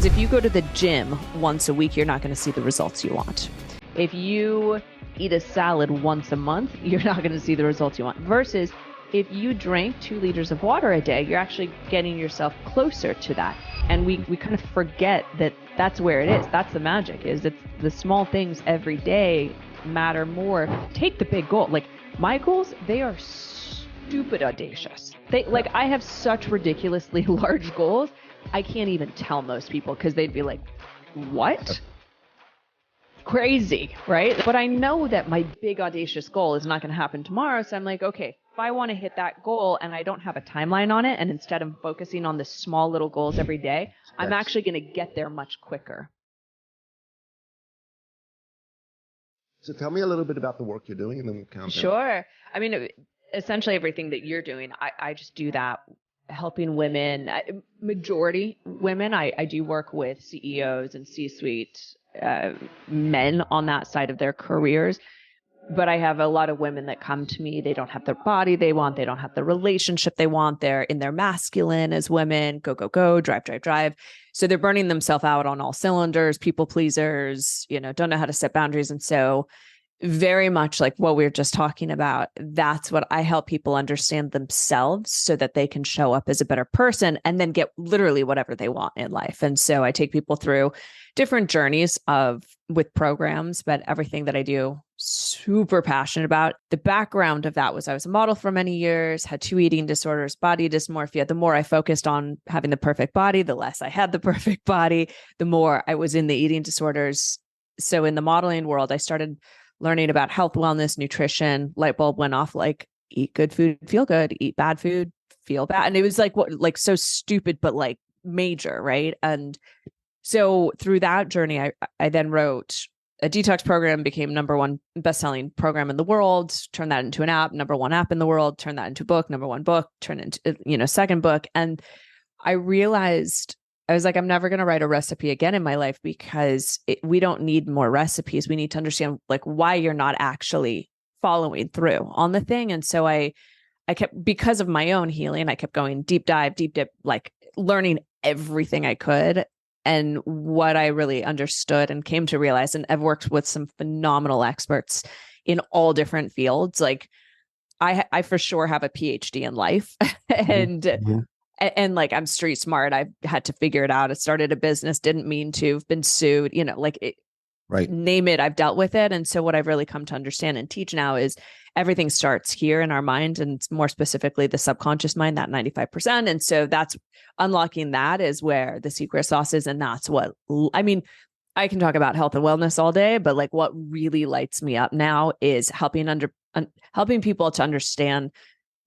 If you go to the gym once a week, you're not going to see the results you want. If you eat a salad once a month, you're not going to see the results you want. Versus if you drink 2 liters of water a day, you're actually getting yourself closer to that. And we kind of forget that that's where it is. That's the magic, is it's the small things every day matter more. Take the big goal. Like my goals, they are stupid audacious. I have such ridiculously large goals. I can't even tell most people because they'd be like, what? Crazy, right? But I know that my big audacious goal is not going to happen tomorrow. So I'm like, okay, if I want to hit that goal and I don't have a timeline on it, and instead of focusing on the small little goals every day, I'm actually going to get there much quicker. So tell me a little bit about the work you're doing and then we'll count down. Sure. I mean, essentially everything that you're doing, I just do that, helping women, majority women. I do work with CEOs and C-suite men on that side of their careers. But I have a lot of women that come to me. They don't have the body they want. They don't have the relationship they want. They're in their masculine as women, go, go, go, drive, drive, drive. So they're burning themselves out on all cylinders, people pleasers, don't know how to set boundaries. And so very much like what we were just talking about, that's what I help people understand themselves so that they can show up as a better person and then get literally whatever they want in life. And so I take people through different journeys with programs, but everything that I do, super passionate about. The background of that was I was a model for many years, had 2 eating disorders, body dysmorphia. The more I focused on having the perfect body, the less I had the perfect body, the more I was in the eating disorders. So in the modeling world, I started learning about health, wellness, nutrition. Light bulb went off, like eat good food, feel good, eat bad food, feel bad. And it was like so stupid, but like major, right? And so through that journey, I then wrote a detox program, became #1 best-selling program in the world, turned that into an app, #1 app in the world, turned that into a book, #1 book, turned into, second book. And I realized, I was like, I'm never going to write a recipe again in my life because we don't need more recipes. We need to understand like why you're not actually following through on the thing. And so I kept, because of my own healing, I kept going deep dive, like learning everything I could. And what I really understood and came to realize, and I've worked with some phenomenal experts in all different fields. Like I for sure have a PhD in life and Mm-hmm. And like, I'm street smart. I had to figure it out. I started a business, didn't mean to, have been sued, Right. Name it, I've dealt with it. And so what I've really come to understand and teach now is everything starts here in our mind, and more specifically the subconscious mind, that 95%. And so that's unlocking, that is where the secret sauce is. And that's what, I mean, I can talk about health and wellness all day, but like what really lights me up now is helping people to understand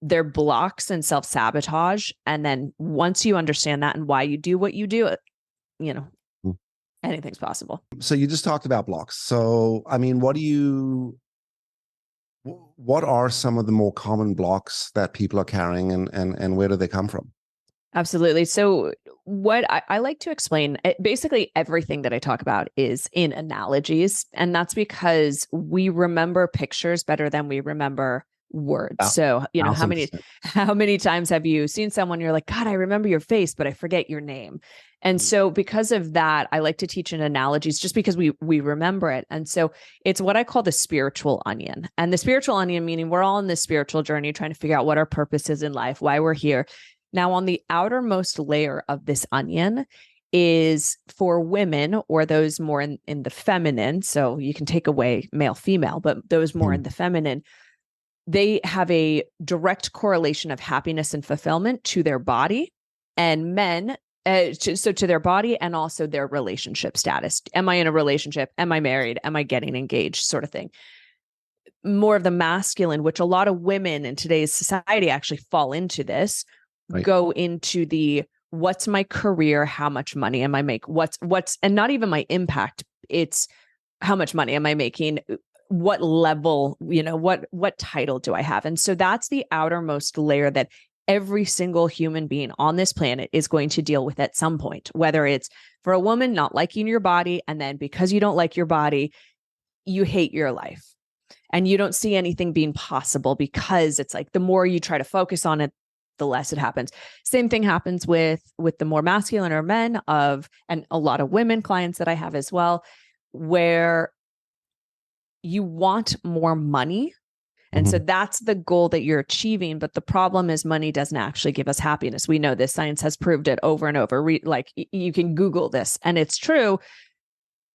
their blocks and self-sabotage. And then once you understand that and why you do what you do, anything's possible. So you just talked about blocks. So, I mean, what are some of the more common blocks that people are carrying, and where do they come from? Absolutely. So what I like to explain, basically everything that I talk about is in analogies. And that's because we remember pictures better than we remember words. So, how many times have you seen someone, you're like, God, I remember your face, but I forget your name. And so because of that, I like to teach in analogies just because we remember it. And so it's what I call the spiritual onion. And the spiritual onion, meaning we're all in this spiritual journey, trying to figure out what our purpose is in life, why we're here. Now, on the outermost layer of this onion is for women, or those more in the feminine. So you can take away male, female, but those more in the feminine, they have a direct correlation of happiness and fulfillment to their body, and men, to their body and also their relationship status. Am I in a relationship? Am I married? Am I getting engaged? Sort of thing. More of the masculine, which a lot of women in today's society actually fall into this, right. Go into the, what's my career? How much money am I making? What's, and not even my impact. It's how much money am I making? What level, what title do I have? And so that's the outermost layer that every single human being on this planet is going to deal with at some point, whether it's for a woman not liking your body, and then because you don't like your body, you hate your life and you don't see anything being possible, because it's like the more you try to focus on it, the less it happens. Same thing happens with the more masculine or men and a lot of women clients that I have as well, where you want more money. And so that's the goal that you're achieving. But the problem is money doesn't actually give us happiness. We know this. Science has proved it over and over. You can Google this and it's true,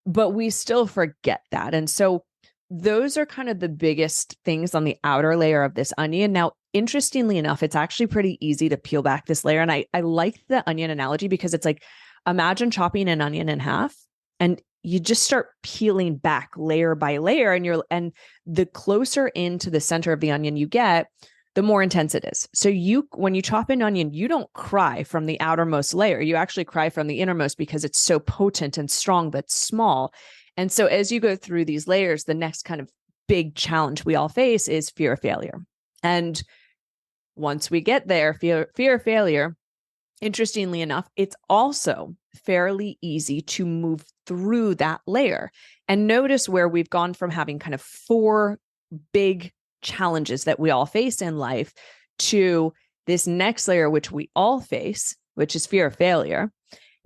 but we still forget that. And so those are kind of the biggest things on the outer layer of this onion. Now, interestingly enough, it's actually pretty easy to peel back this layer. And I like the onion analogy because it's like, imagine chopping an onion in half and you just start peeling back layer by layer, and the closer into the center of the onion you get, the more intense it is. So when you chop an onion, you don't cry from the outermost layer. You actually cry from the innermost because it's so potent and strong, but small. And so as you go through these layers, the next kind of big challenge we all face is fear of failure. And once we get there, fear of failure, interestingly enough, it's also fairly easy to move through that layer. And notice where we've gone from having kind of 4 big challenges that we all face in life to this next layer, which we all face, which is fear of failure.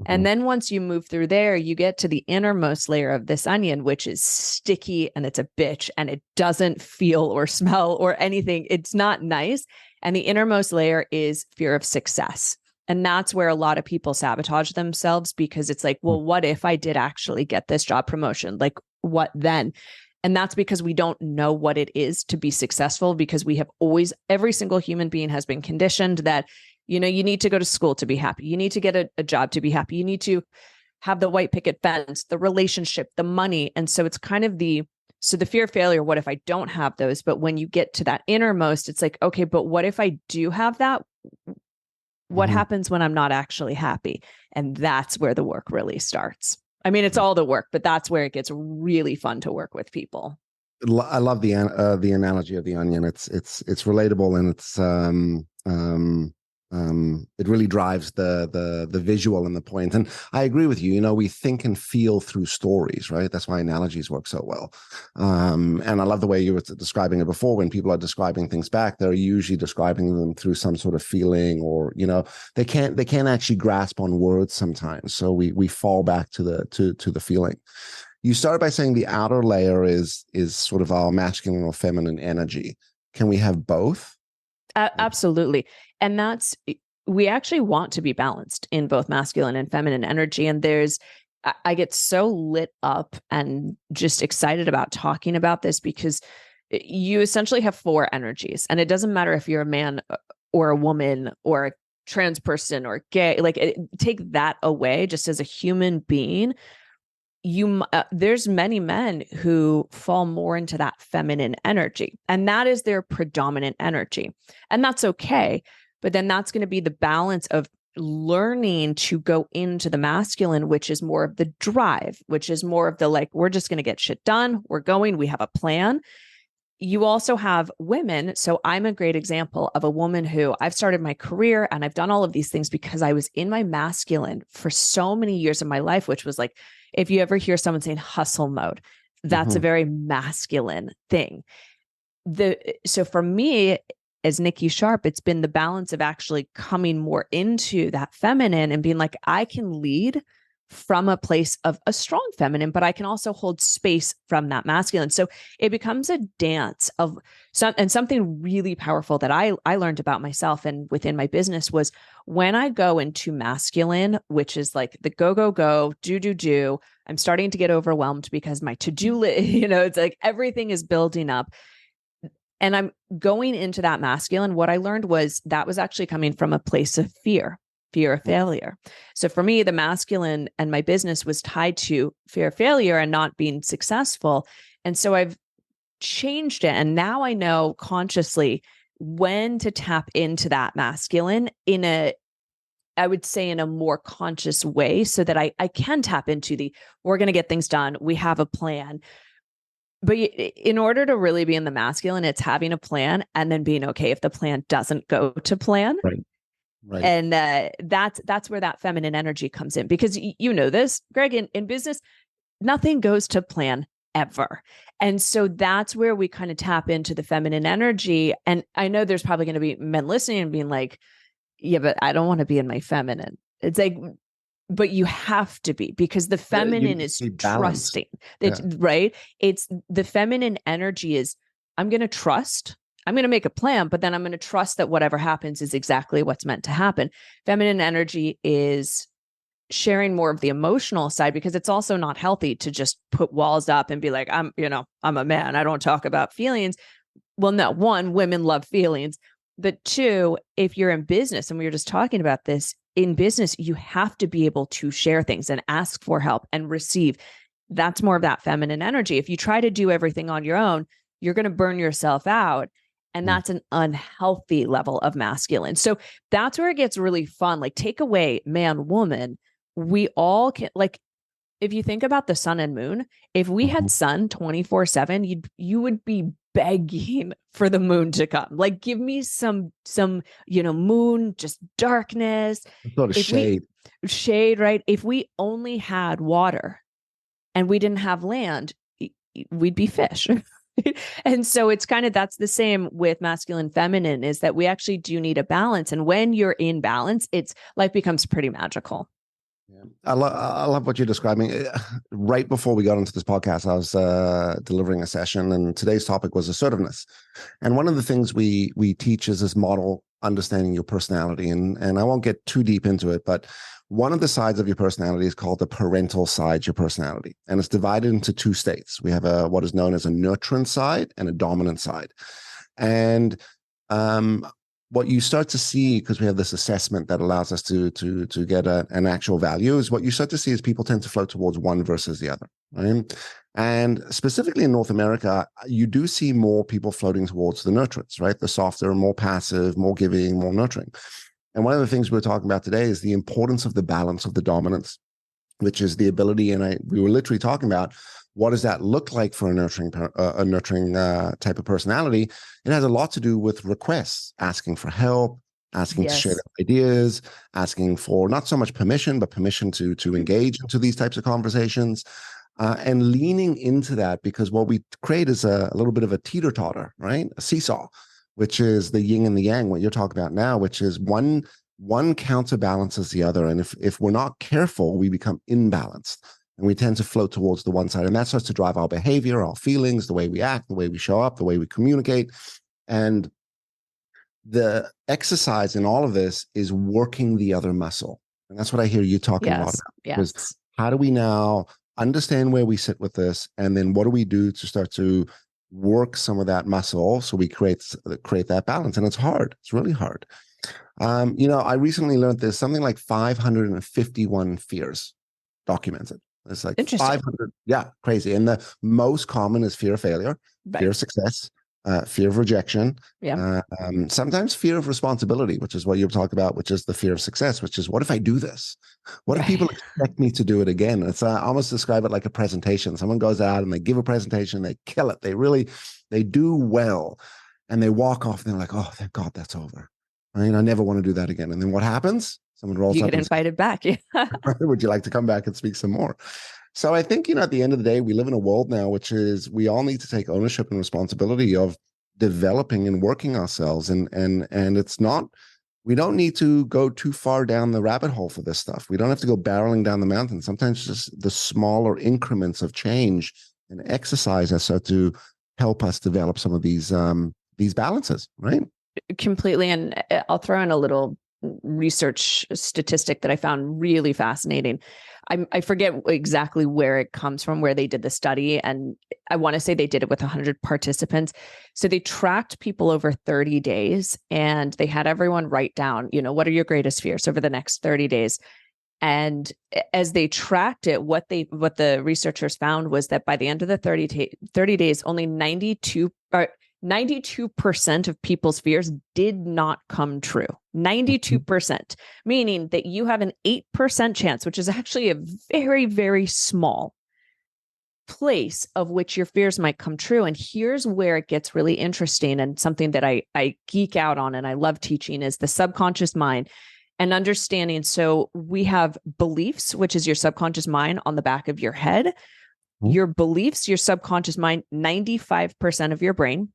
And then once you move through there, you get to the innermost layer of this onion, which is sticky and it's a bitch and it doesn't feel or smell or anything. It's not nice. And the innermost layer is fear of success. And that's where a lot of people sabotage themselves because it's like, well, what if I did actually get this job promotion? Like, what then? And that's because we don't know what it is to be successful, because we have every single human being has been conditioned that, you need to go to school to be happy. You need to get a job to be happy. You need to have the white picket fence, the relationship, the money. And so it's kind of the fear of failure. What if I don't have those? But when you get to that innermost, it's like, okay, but what if I do have that? What happens when I'm not actually happy? And that's where the work really starts. I mean, it's all the work, but that's where it gets really fun to work with people. I love the analogy of the onion. It's relatable, and it really drives the visual and the point. And I agree with you. We think and feel through stories, right? That's why analogies work so well. And I love the way you were describing it before. When people are describing things back, they're usually describing them through some sort of feeling, or they can't actually grasp on words sometimes. So we fall back to the feeling. You started by saying the outer layer is sort of our masculine or feminine energy. Can we have both? Absolutely. And we actually want to be balanced in both masculine and feminine energy. And I get so lit up and just excited about talking about this because you essentially have 4 energies, and it doesn't matter if you're a man or a woman or a trans person or gay, take that away. Just as a human being, there's many men who fall more into that feminine energy, and that is their predominant energy. And that's okay. But then that's going to be the balance of learning to go into the masculine, which is more of the drive, which is more of the we're just going to get shit done. We have a plan. You also have women. So I'm a great example of a woman who I've started my career and I've done all of these things because I was in my masculine for so many years of my life, which was like, if you ever hear someone saying hustle mode, that's a very masculine thing. So for me, as Nikki Sharp, it's been the balance of actually coming more into that feminine and being like, I can lead from a place of a strong feminine, but I can also hold space from that masculine. So it becomes a dance of something really powerful that I learned about myself and within my business was when I go into masculine, which is like the go, do. I'm starting to get overwhelmed because my to-do list, it's like everything is building up. And I'm going into that masculine. What I learned was that was actually coming from a place of fear of failure. So for me, the masculine and my business was tied to fear of failure and not being successful. And so I've changed it. And now I know consciously when to tap into that masculine I would say in a more conscious way so that I can tap into we're going to get things done. We have a plan. But in order to really be in the masculine, it's having a plan and then being okay if the plan doesn't go to plan. Right. And that's where that feminine energy comes in, because you know this, Greg, in business, nothing goes to plan ever. And so that's where we kind of tap into the feminine energy. And I know there's probably going to be men listening and being like, yeah, but I don't want to be in my feminine. It's like, but you have to be, because the feminine is trusting. It's right. It's the feminine energy is, I'm going to trust, I'm going to make a plan, but then I'm going to trust that whatever happens is exactly what's meant to happen. Feminine energy is sharing more of the emotional side, because it's also not healthy to just put walls up and be like, I'm a man, I don't talk about feelings. Well, no, one, women love feelings, but two, if you're in business, and we were just talking about this, in business, you have to be able to share things and ask for help and receive. That's more of that feminine energy. If you try to do everything on your own, you're going to burn yourself out. And that's an unhealthy level of masculine. So that's where it gets really fun. Like, take away man, woman. We all can, like, if you think about the sun and moon, if we had sun 24/7, you would be begging for the moon to come. Like, give me some, moon, just darkness. Sort of shade. Shade, right? If we only had water and we didn't have land, we'd be fish. And so it's kind of, that's the same with masculine, feminine, is that we actually do need a balance. And when you're in balance, life becomes pretty magical. Yeah. I love what you're describing. Right before we got into this podcast, I was delivering a session, and today's topic was assertiveness. And one of the things we teach is this model understanding your personality. And I won't get too deep into it, but one of the sides of your personality is called the parental side, your personality. And it's divided into two states. We have what is known as a nurturant side and a dominant side. And what you start to see, because we have this assessment that allows us to get an actual value, is what you start to see is people tend to float towards one versus the other, right? And specifically in North America, you do see more people floating towards the nurturants, right? The softer, more passive, more giving, more nurturing. And one of the things we're talking about today is the importance of the balance of the dominance, which is the ability, and we were literally talking about, what does that look like for a nurturing type of personality? It has a lot to do with requests, asking for help, asking to share their ideas, asking for not so much permission, but permission to engage into these types of conversations, and leaning into that, because what we create is a little bit of a teeter-totter, right? A seesaw, which is the yin and the yang, what you're talking about now, which is one counterbalances the other. And if we're not careful, we become imbalanced. And we tend to float towards the one side. And that starts to drive our behavior, our feelings, the way we act, the way we show up, the way we communicate. And the exercise in all of this is working the other muscle. And that's what I hear you talking a lot about. Yes. How do we now understand where we sit with this? And then what do we do to start to work some of that muscle so we create that balance? And it's hard. It's really hard. I recently learned there's something like 551 fears documented. It's like 500. Yeah, crazy. And the most common is fear of failure, fear of success, fear of rejection. Yeah. Sometimes fear of responsibility, which is what you're talking about, which is the fear of success, which is, what if I do this? What if people expect me to do it again? It's I almost describe it like a presentation. Someone goes out and they give a presentation, they kill it. They do well. And they walk off and they're like, oh, thank God that's over. I mean, I never want to do that again. And then what happens? Someone rolls up. You get invited back. Yeah. Would you like to come back and speak some more? So I think, at the end of the day, we live in a world now, which is, we all need to take ownership and responsibility of developing and working ourselves. And it's not, we don't need to go too far down the rabbit hole for this stuff. We don't have to go barreling down the mountain. Sometimes just the smaller increments of change and exercise that start to help us develop some of these balances, right? Completely. And I'll throw in a little research statistic that I found really fascinating. I forget exactly where it comes from, where they did the study. And I want to say they did it with 100 participants. So they tracked people over 30 days and they had everyone write down, what are your greatest fears over the next 30 days. And as they tracked it, what the researchers found was that by the end of the 30 days, only 92% of people's fears did not come true. 92%, meaning that you have an 8% chance, which is actually a very, very small place of which your fears might come true. And here's where it gets really interesting, and something that I geek out on and I love teaching is the subconscious mind and understanding. So we have beliefs, which is your subconscious mind on the back of your head. Your beliefs, your subconscious mind, 95% of your brain.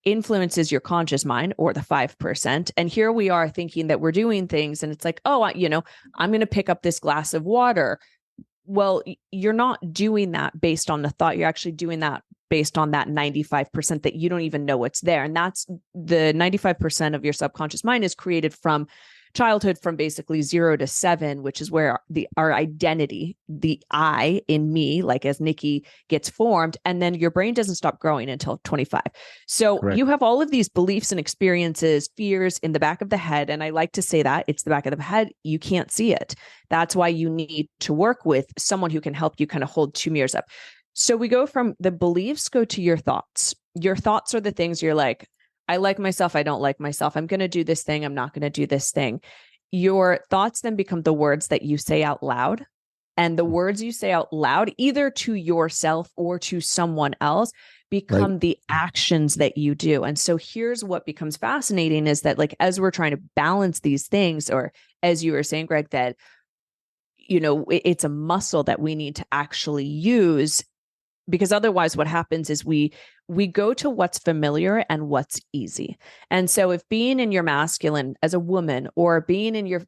influences your conscious mind, or the 5%. And here we are thinking that we're doing things and it's like, oh, I'm going to pick up this glass of water. Well, you're not doing that based on the thought. You're actually doing that based on that 95% that you don't even know what's there. And that's the 95% of your subconscious mind is created from childhood, from basically 0 to 7, which is where our identity, the I in me, like as Nikki, gets formed. And then your brain doesn't stop growing until 25. So Correct. You have all of these beliefs and experiences, fears in the back of the head. And I like to say that it's the back of the head. You can't see it. That's why you need to work with someone who can help you kind of hold two mirrors up. So we go from the beliefs, go to your thoughts. Your thoughts are the things you're like, I like myself, I don't like myself. I'm going to do this thing, I'm not going to do this thing. Your thoughts then become the words that you say out loud. And the words you say out loud, either to yourself or to someone else, become the actions that you do. And so here's what becomes fascinating is that, like, as we're trying to balance these things, or as you were saying, Greg, that, it's a muscle that we need to actually use, because otherwise what happens is we go to what's familiar and what's easy. And so if being in your masculine as a woman, or being in your,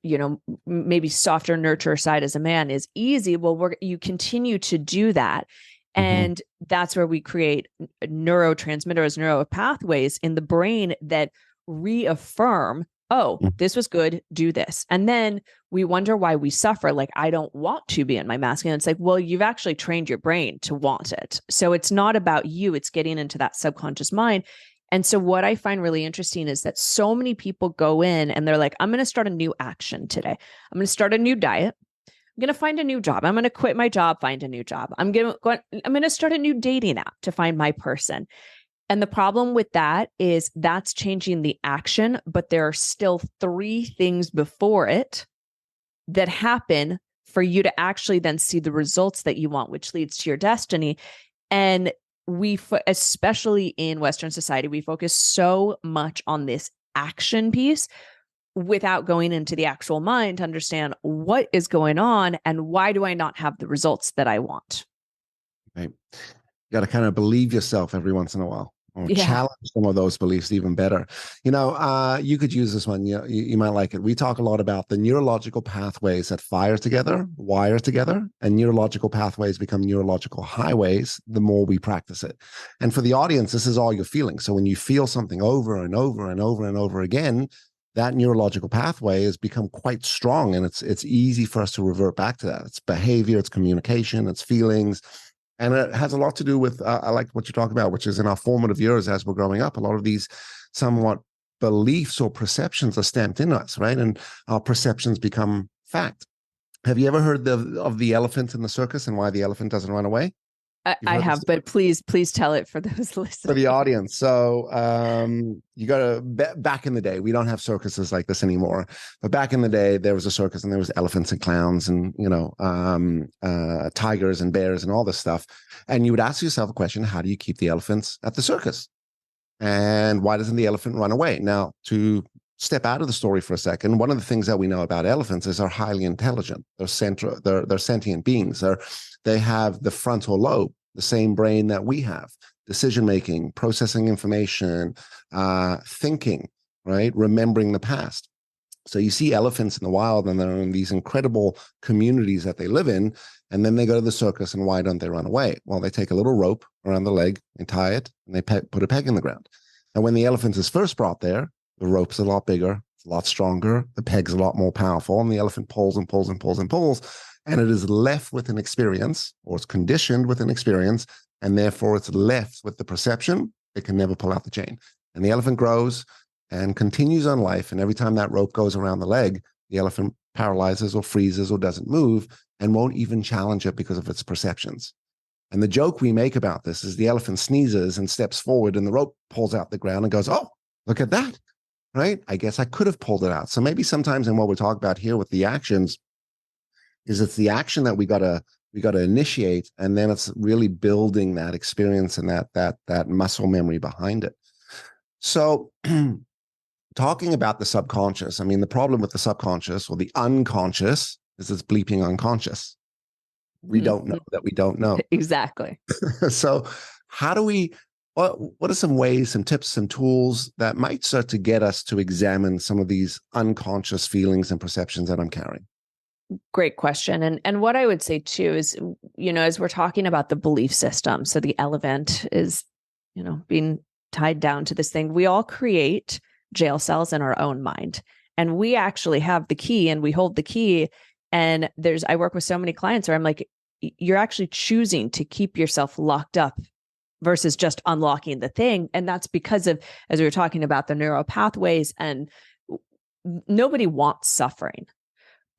maybe softer nurture side as a man is easy, well, you continue to do that. And that's where we create neurotransmitters, neural pathways in the brain that reaffirm, oh, this was good, do this. And then we wonder why we suffer. Like, I don't want to be in my masculine. It's like, well, you've actually trained your brain to want it. So it's not about you, it's getting into that subconscious mind. And so what I find really interesting is that so many people go in and they're like, I'm going to start a new action today. I'm going to start a new diet. I'm going to find a new job. I'm going to quit my job, find a new job. I'm going to start a new dating app to find my person. And the problem with that is that's changing the action, but there are still 3 things before it that happen for you to actually then see the results that you want, which leads to your destiny. And especially in Western society, we focus so much on this action piece without going into the actual mind to understand what is going on and why do I not have the results that I want. Right. You got to kind of believe yourself every once in a while, or challenge some of those beliefs even better. You could use this one. You might like it. We talk a lot about the neurological pathways that wire together, and neurological pathways become neurological highways the more we practice it. And for the audience, this is all you're feeling. So when you feel something over and over and over and over again, that neurological pathway has become quite strong, and it's easy for us to revert back to that. It's behavior, it's communication, it's feelings. And it has a lot to do with, I like what you talk about, which is in our formative years as we're growing up, a lot of these somewhat beliefs or perceptions are stamped in us, right? And our perceptions become fact. Have you ever heard of the elephant in the circus and why the elephant doesn't run away? I have, but please tell it for those listeners. For the audience. So you got to, back in the day, we don't have circuses like this anymore, but back in the day, there was a circus and there was elephants and clowns and, tigers and bears and all this stuff. And you would ask yourself a question, how do you keep the elephants at the circus? And why doesn't the elephant run away? Now, to step out of the story for a second, one of the things that we know about elephants is they're highly intelligent. They're sentient beings. They have the frontal lobe, the same brain that we have, decision-making, processing information, thinking, right? Remembering the past. So you see elephants in the wild and they're in these incredible communities that they live in, and then they go to the circus, and why don't they run away? Well, they take a little rope around the leg and tie it, and they put a peg in the ground. And when the elephant is first brought there, the rope's a lot bigger, it's a lot stronger, the peg's a lot more powerful, and the elephant pulls and pulls and pulls and pulls, and it is left with an experience, or it's conditioned with an experience, and therefore it's left with the perception it can never pull out the chain. And the elephant grows and continues on life, and every time that rope goes around the leg, the elephant paralyzes or freezes or doesn't move and won't even challenge it because of its perceptions. And the joke we make about this is the elephant sneezes and steps forward, and the rope pulls out the ground and goes, oh, look at that, right? I guess I could have pulled it out. So maybe sometimes in what we're talking about here with the actions is it's the action that we gotta initiate, and then it's really building that experience and that muscle memory behind it. So talking about the subconscious, I mean, the problem with the subconscious or the unconscious is it's bleeping unconscious. We don't know that we don't know. Exactly. So how do we what are some ways, some tips, some tools that might start to get us to examine some of these unconscious feelings and perceptions that I'm carrying? Great question. And what I would say too is, as we're talking about the belief system, so the elephant is, being tied down to this thing, we all create jail cells in our own mind. And we actually have the key and we hold the key. And I work with so many clients where I'm like, you're actually choosing to keep yourself locked up versus just unlocking the thing. And that's because of, as we were talking about, the neural pathways, and nobody wants suffering.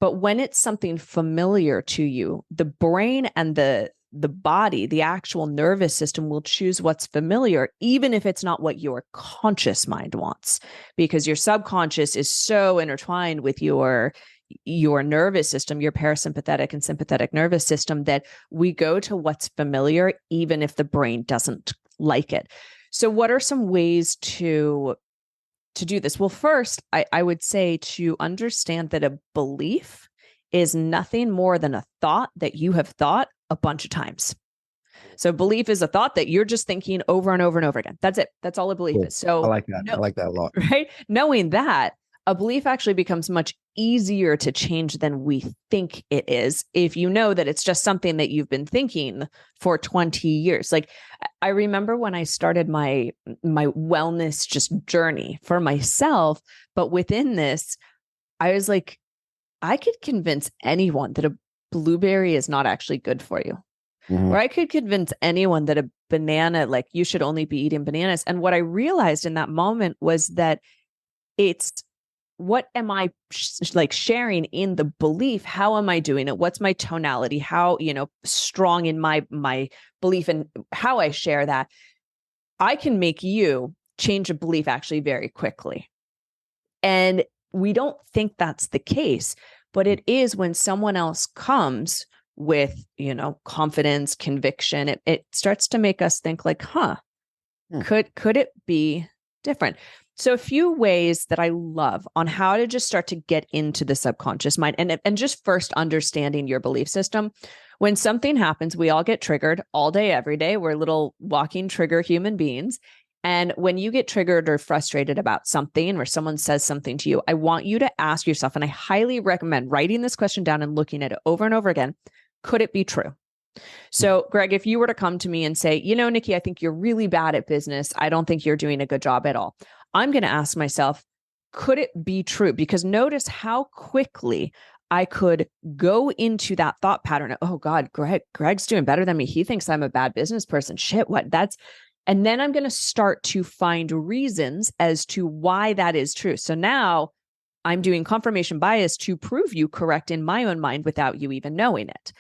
But when it's something familiar to you, the brain and the body, the actual nervous system, will choose what's familiar, even if it's not what your conscious mind wants, because your subconscious is so intertwined with your nervous system, your parasympathetic and sympathetic nervous system, that we go to what's familiar, even if the brain doesn't like it. So what are some ways to do this? Well, first, I would say to understand that a belief is nothing more than a thought that you have thought a bunch of times. So belief is a thought that you're just thinking over and over and over again. That's it. That's all a belief Cool. is. So I like that. I like that a lot. Right? Knowing that, a belief actually becomes much easier to change than we think it is, if you know that it's just something that you've been thinking for 20 years. Like, I remember when I started my wellness just journey for myself, but within this, I was like, I could convince anyone that a blueberry is not actually good for you. Mm-hmm. Or I could convince anyone that a banana, like, you should only be eating bananas. And what I realized in that moment was that it's, what am I sharing in the belief? How am I doing it? What's my tonality? How, strong in my belief, and how I share that. I can make you change a belief actually very quickly. And we don't think that's the case, but it is when someone else comes with, confidence, conviction. It starts to make us think like, could it be different? So a few ways that I love on how to just start to get into the subconscious mind, and just first understanding your belief system. When something happens, we all get triggered all day, every day. We're little walking trigger human beings. And when you get triggered or frustrated about something, or someone says something to you, I want you to ask yourself, and I highly recommend writing this question down and looking at it over and over again. Could it be true? So, Greg, if you were to come to me and say, Nikki, I think you're really bad at business. I don't think you're doing a good job at all. I'm going to ask myself, could it be true? Because notice how quickly I could go into that thought pattern. Oh God, Greg's doing better than me. He thinks I'm a bad business person. Shit, what? And then I'm going to start to find reasons as to why that is true. So now I'm doing confirmation bias to prove you correct in my own mind without you even knowing it.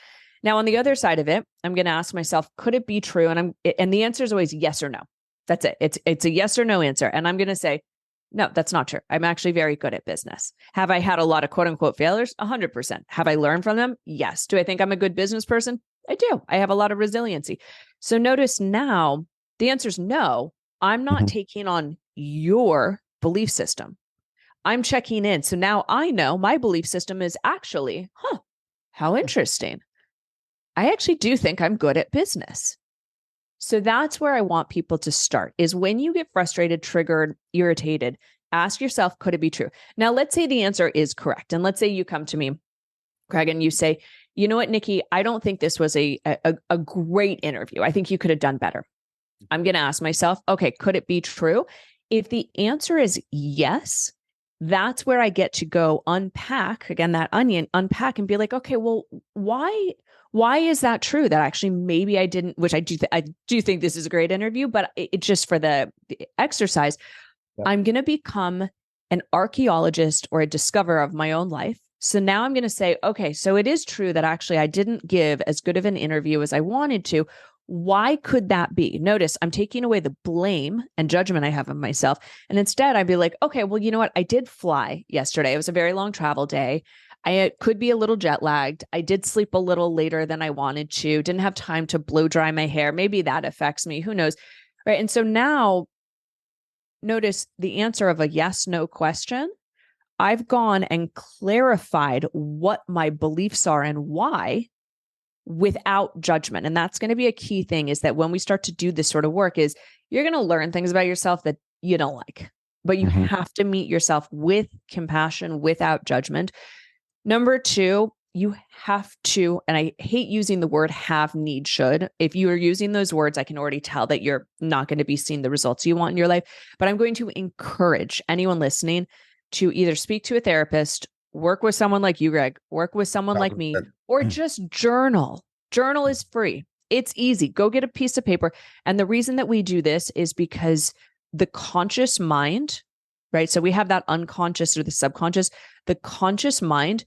Now, on the other side of it, I'm going to ask myself, could it be true? And the answer is always yes or no. That's it. It's a yes or no answer. And I'm going to say, no, that's not true. I'm actually very good at business. Have I had a lot of quote unquote failures? 100%. Have I learned from them? Yes. Do I think I'm a good business person? I do. I have a lot of resiliency. So notice now the answer is no. I'm not taking on your belief system. I'm checking in. So now I know my belief system is actually, how interesting. I actually do think I'm good at business. So that's where I want people to start, is when you get frustrated, triggered, irritated, ask yourself, could it be true? Now, let's say the answer is correct. And let's say you come to me, Craig, and you say, you know what, Nikki, I don't think this was a great interview. I think you could have done better. I'm going to ask myself, okay, could it be true? If the answer is yes, that's where I get to go unpack, again, that onion, unpack and be like, okay, well, why is that true? That actually maybe I didn't, which I do think this is a great interview, but it's just for the exercise. Yeah. I'm going to become an archaeologist or a discoverer of my own life. So now I'm going to say, okay, so it is true that actually I didn't give as good of an interview as I wanted to. Why could that be? Notice I'm taking away the blame and judgment I have of myself. And instead I'd be like, okay, well, you know what? I did fly yesterday. It was a very long travel day. I could be a little jet lagged. I did sleep a little later than I wanted to. Didn't have time to blow dry my hair. Maybe that affects me. Who knows? Right. And so now notice the answer of a yes, no question. I've gone and clarified what my beliefs are and why. without judgment. And that's going to be a key thing, is that when we start to do this sort of work, is you're going to learn things about yourself that you don't like, but you have to meet yourself with compassion, without judgment. Number two, you have to, and I hate using the word have, need, should. If you are using those words, I can already tell that you're not going to be seeing the results you want in your life. But I'm going to encourage anyone listening to either speak to a therapist, work with someone like you, Greg, work with someone like me, or just journal. Journal is free. It's easy. Go get a piece of paper. And the reason that we do this is because the conscious mind, right? So we have that unconscious or the subconscious. The conscious mind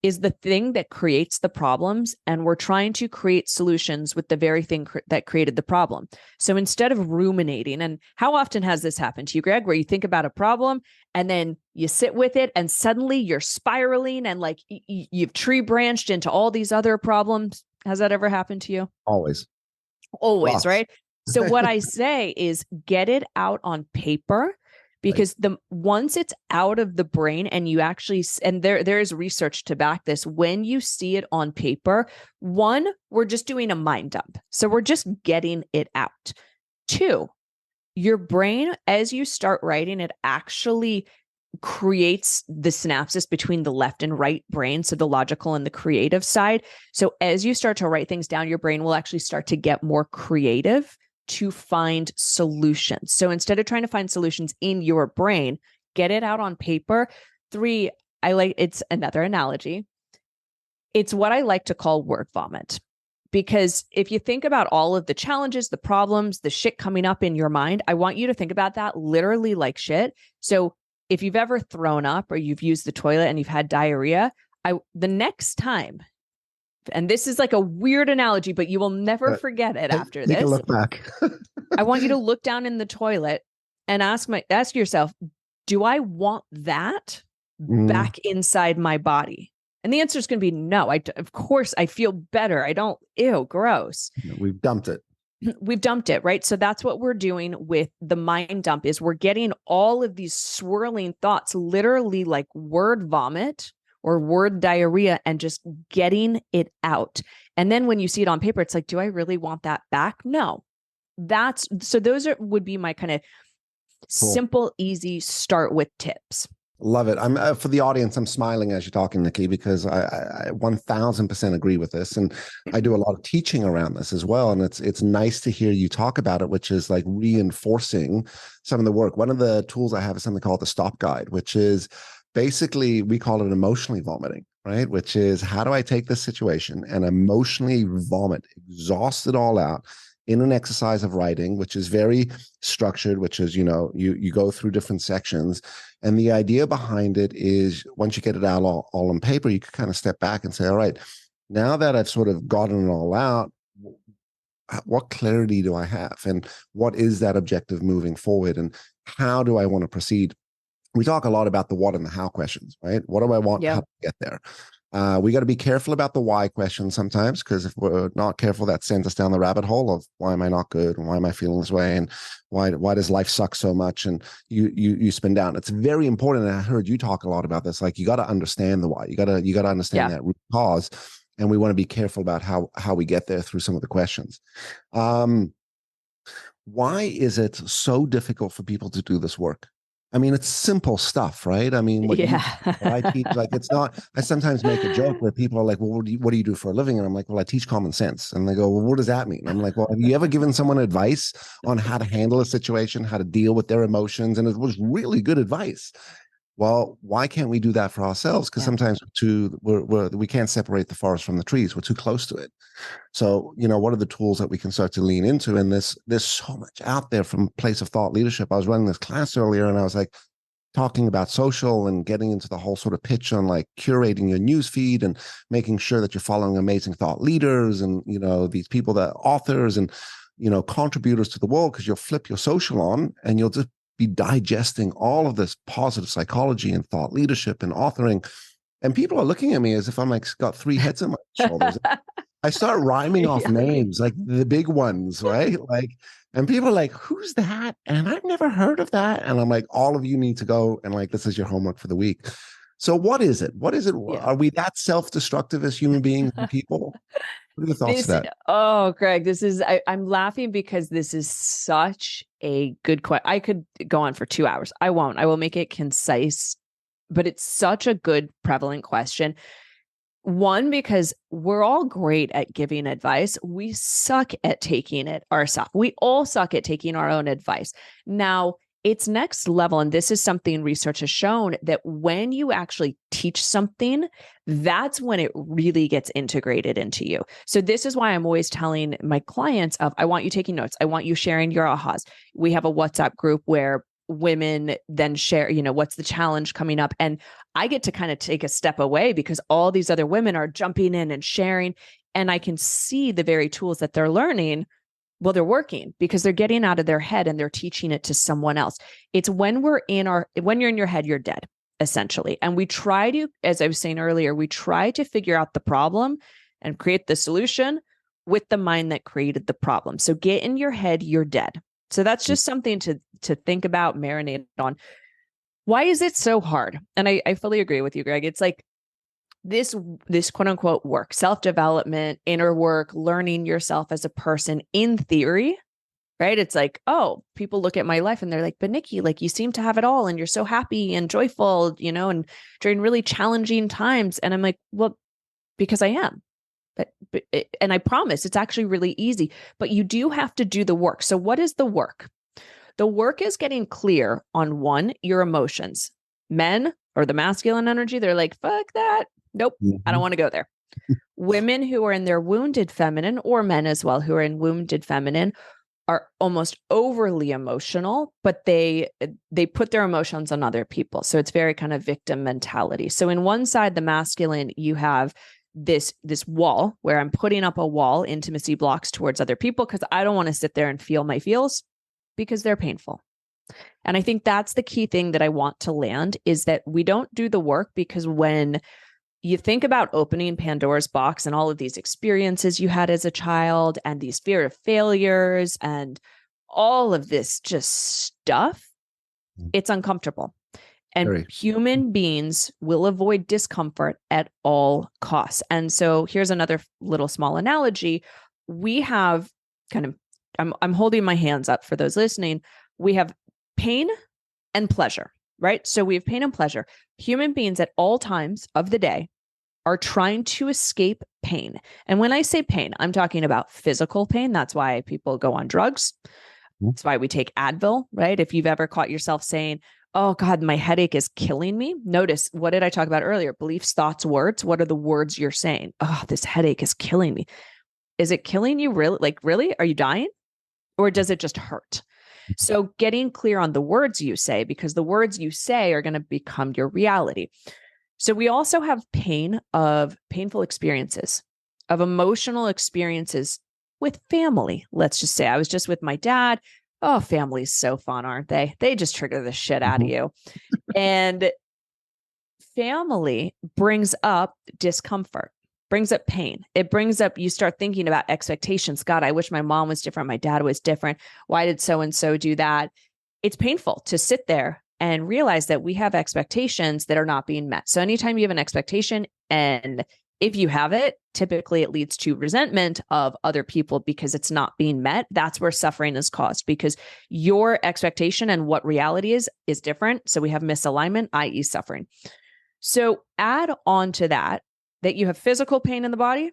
is the thing that creates the problems, and we're trying to create solutions with the very thing that created the problem. So instead of ruminating, and how often has this happened to you, Greg, where you think about a problem and then you sit with it and suddenly you're spiraling and like you've tree branched into all these other problems? Has that ever happened to you? Always. Always, right? So what I say is get it out on paper, because once it's out of the brain and you actually, and there is research to back this, when you see it on paper, one, we're just doing a mind dump. So we're just getting it out. Two, your brain, as you start writing, it actually creates the synapses between the left and right brain, so the logical and the creative side. So as you start to write things down, your brain will actually start to get more creative to find solutions. So instead of trying to find solutions in your brain, get it out on paper. Three, it's another analogy. It's what I like to call word vomit. Because if you think about all of the challenges, the problems, the shit coming up in your mind, I want you to think about that literally like shit. So if you've ever thrown up or you've used the toilet and you've had diarrhea, the next time, and this is like a weird analogy, but you will never forget it after this. Take a look back. I want you to look down in the toilet and ask yourself, do I want that back inside my body? And the answer is going to be no. Of course, I feel better. Ew, gross. We've dumped it. We've dumped it, right? So that's what we're doing with the mind dump, is we're getting all of these swirling thoughts, literally like word vomit or word diarrhea, and just getting it out. And then when you see it on paper, it's like, do I really want that back? No. Those would be my kind of simple, easy start with tips. Love it. I'm for the audience, I'm smiling as you're talking, Nikki, because I 1000% agree with this. And I do a lot of teaching around this as well. And it's nice to hear you talk about it, which is like reinforcing some of the work. One of the tools I have is something called the stop guide, which is basically, we call it emotionally vomiting, right? Which is, how do I take this situation and emotionally vomit, exhaust it all out in an exercise of writing, which is very structured, which is, you go through different sections. And the idea behind it is, once you get it out all on paper, you can kind of step back and say, all right, now that I've sort of gotten it all out, what clarity do I have? And what is that objective moving forward? And how do I want to proceed? We talk a lot about the what and the how questions, right? What do I want? How to get there? We got to be careful about the why questions sometimes, because if we're not careful, that sends us down the rabbit hole of, why am I not good? And why am I feeling this way? And why does life suck so much? And you spin down. It's very important. And I heard you talk a lot about this. Like, you got to understand the why. You got to understand that root cause. And we want to be careful about how we get there through some of the questions. Why is it so difficult for people to do this work? I mean, it's simple stuff, right? I mean, what I teach, like, it's not, I sometimes make a joke where people are like, well, what do you do for a living? And I'm like, well, I teach common sense. And they go, well, what does that mean? I'm like, well, have you ever given someone advice on how to handle a situation, how to deal with their emotions? And it was really good advice. Well, why can't we do that for ourselves? Because sometimes we can't separate the forest from the trees. We're too close to it. So, what are the tools that we can start to lean into? And there's so much out there from place of thought leadership. I was running this class earlier, and I was like talking about social and getting into the whole sort of pitch on like curating your news feed and making sure that you're following amazing thought leaders and, these people that are authors and, contributors to the world, because you'll flip your social on and you'll just be digesting all of this positive psychology and thought leadership and authoring. And people are looking at me as if I'm like got three heads on my shoulders. I start rhyming off names, like the big ones, right? Like, and people are like, who's that? And I've never heard of that. And I'm like, all of you need to go, and like, this is your homework for the week. So what is it? What is it? Yeah. Are we that self-destructive as human beings and people? What are your thoughts to that? Oh, Greg, I'm laughing because this is such a good question. I could go on for 2 hours. I won't. I will make it concise, but it's such a good, prevalent question. One, because we're all great at giving advice. We suck at taking it ourselves. We all suck at taking our own advice. Now, it's next level. And this is something research has shown that when you actually teach something, that's when it really gets integrated into you. So this is why I'm always telling my clients I want you taking notes. I want you sharing your ahas. We have a WhatsApp group where women then share, what's the challenge coming up. And I get to kind of take a step away because all these other women are jumping in and sharing. And I can see the very tools that they're learning. Well, they're working because they're getting out of their head and they're teaching it to someone else. It's when you're in your head, you're dead, essentially. And we try to, as I was saying earlier, we try to figure out the problem and create the solution with the mind that created the problem. So get in your head, you're dead. So that's just something to think about, marinate on. Why is it so hard? And I fully agree with you, Greg. It's like this quote unquote work, self-development, inner work, learning yourself as a person in theory, right? It's like, oh, people look at my life and they're like, but Nikki, like you seem to have it all and you're so happy and joyful, and during really challenging times. And I'm like, well, because I am. And I promise it's actually really easy, but you do have to do the work. So what is the work? The work is getting clear on one, your emotions. Men or the masculine energy, they're like, fuck that. Nope, I don't want to go there. Women who are in their wounded feminine, or men as well who are in wounded feminine, are almost overly emotional, but they put their emotions on other people. So it's very kind of victim mentality. So in one side, the masculine, you have this wall where I'm putting up a wall, intimacy blocks towards other people because I don't want to sit there and feel my feels because they're painful. And I think that's the key thing that I want to land is that we don't do the work because when you think about opening Pandora's box and all of these experiences you had as a child and these fear of failures and all of this just stuff, it's uncomfortable. And human beings will avoid discomfort at all costs. And so here's another little small analogy. We have I'm holding my hands up for those listening. We have pain and pleasure, right? So we have pain and pleasure. Human beings at all times of the day are trying to escape pain. And when I say pain, I'm talking about physical pain. That's why people go on drugs. That's why we take Advil, right? If you've ever caught yourself saying, oh God, my headache is killing me. Notice, what did I talk about earlier? Beliefs, thoughts, words. What are the words you're saying? Oh, this headache is killing me. Is it killing you? Really? Like, really? Are you dying? Or does it just hurt? So getting clear on the words you say, because the words you say are going to become your reality. So we also have pain of painful experiences, of emotional experiences with family. Let's just say I was just with my dad. Oh, family's so fun, aren't they? They just trigger the shit out of you. And family brings up discomfort, brings up pain. It brings up, you start thinking about expectations. God, I wish my mom was different. My dad was different. Why did so-and-so do that? It's painful to sit there and realize that we have expectations that are not being met. So anytime you have an expectation, and if you have it, typically it leads to resentment of other people because it's not being met. That's where suffering is caused because your expectation and what reality is different. So we have misalignment, i.e. suffering. So add on to that you have physical pain in the body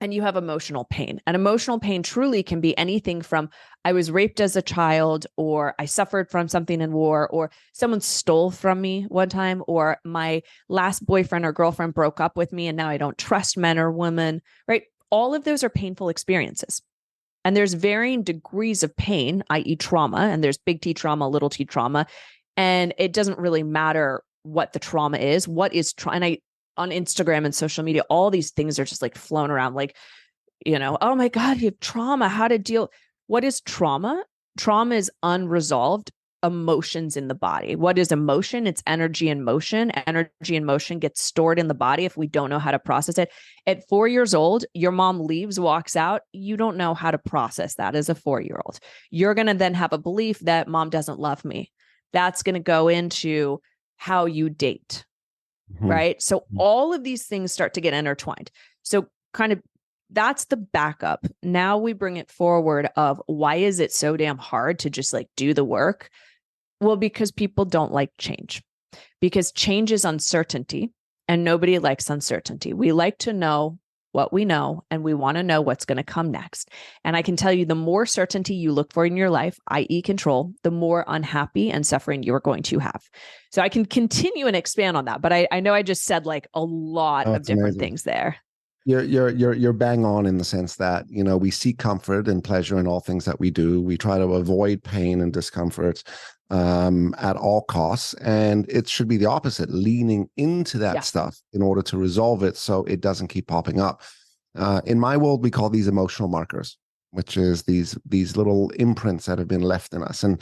and you have emotional pain. And emotional pain truly can be anything from I was raped as a child, or I suffered from something in war, or someone stole from me one time, or my last boyfriend or girlfriend broke up with me and now I don't trust men or women, right? All of those are painful experiences. And there's varying degrees of pain, i.e. trauma, and there's big T trauma, little t trauma. And it doesn't really matter what the trauma is. What is trauma? And on Instagram and social media, all these things are just like flown around like, oh my God, you have trauma, how to deal. What is trauma? Trauma is unresolved emotions in the body. What is emotion? It's energy and motion. Energy and motion gets stored in the body if we don't know how to process it. At 4 years old, your mom leaves, walks out. You don't know how to process that as a 4-year-old. You're going to then have a belief that mom doesn't love me. That's going to go into how you date. Right. So all of these things start to get intertwined. So kind of that's the backup. Now we bring it forward of why is it so damn hard to just like do the work? Well, because people don't like change, because change is uncertainty and nobody likes uncertainty. We like to know what we know, and we want to know what's going to come next. And I can tell you, the more certainty you look for in your life, i.e. control, the more unhappy and suffering you're going to have. So I can continue and expand on that, but I know I just said like a lot of different things there. You're bang on in the sense that, you know, we seek comfort and pleasure in all things that we do. We try to avoid pain and discomfort at all costs. And it should be the opposite, leaning into that stuff in order to resolve it so it doesn't keep popping up. In my world, we call these emotional markers, which is these little imprints that have been left in us. And,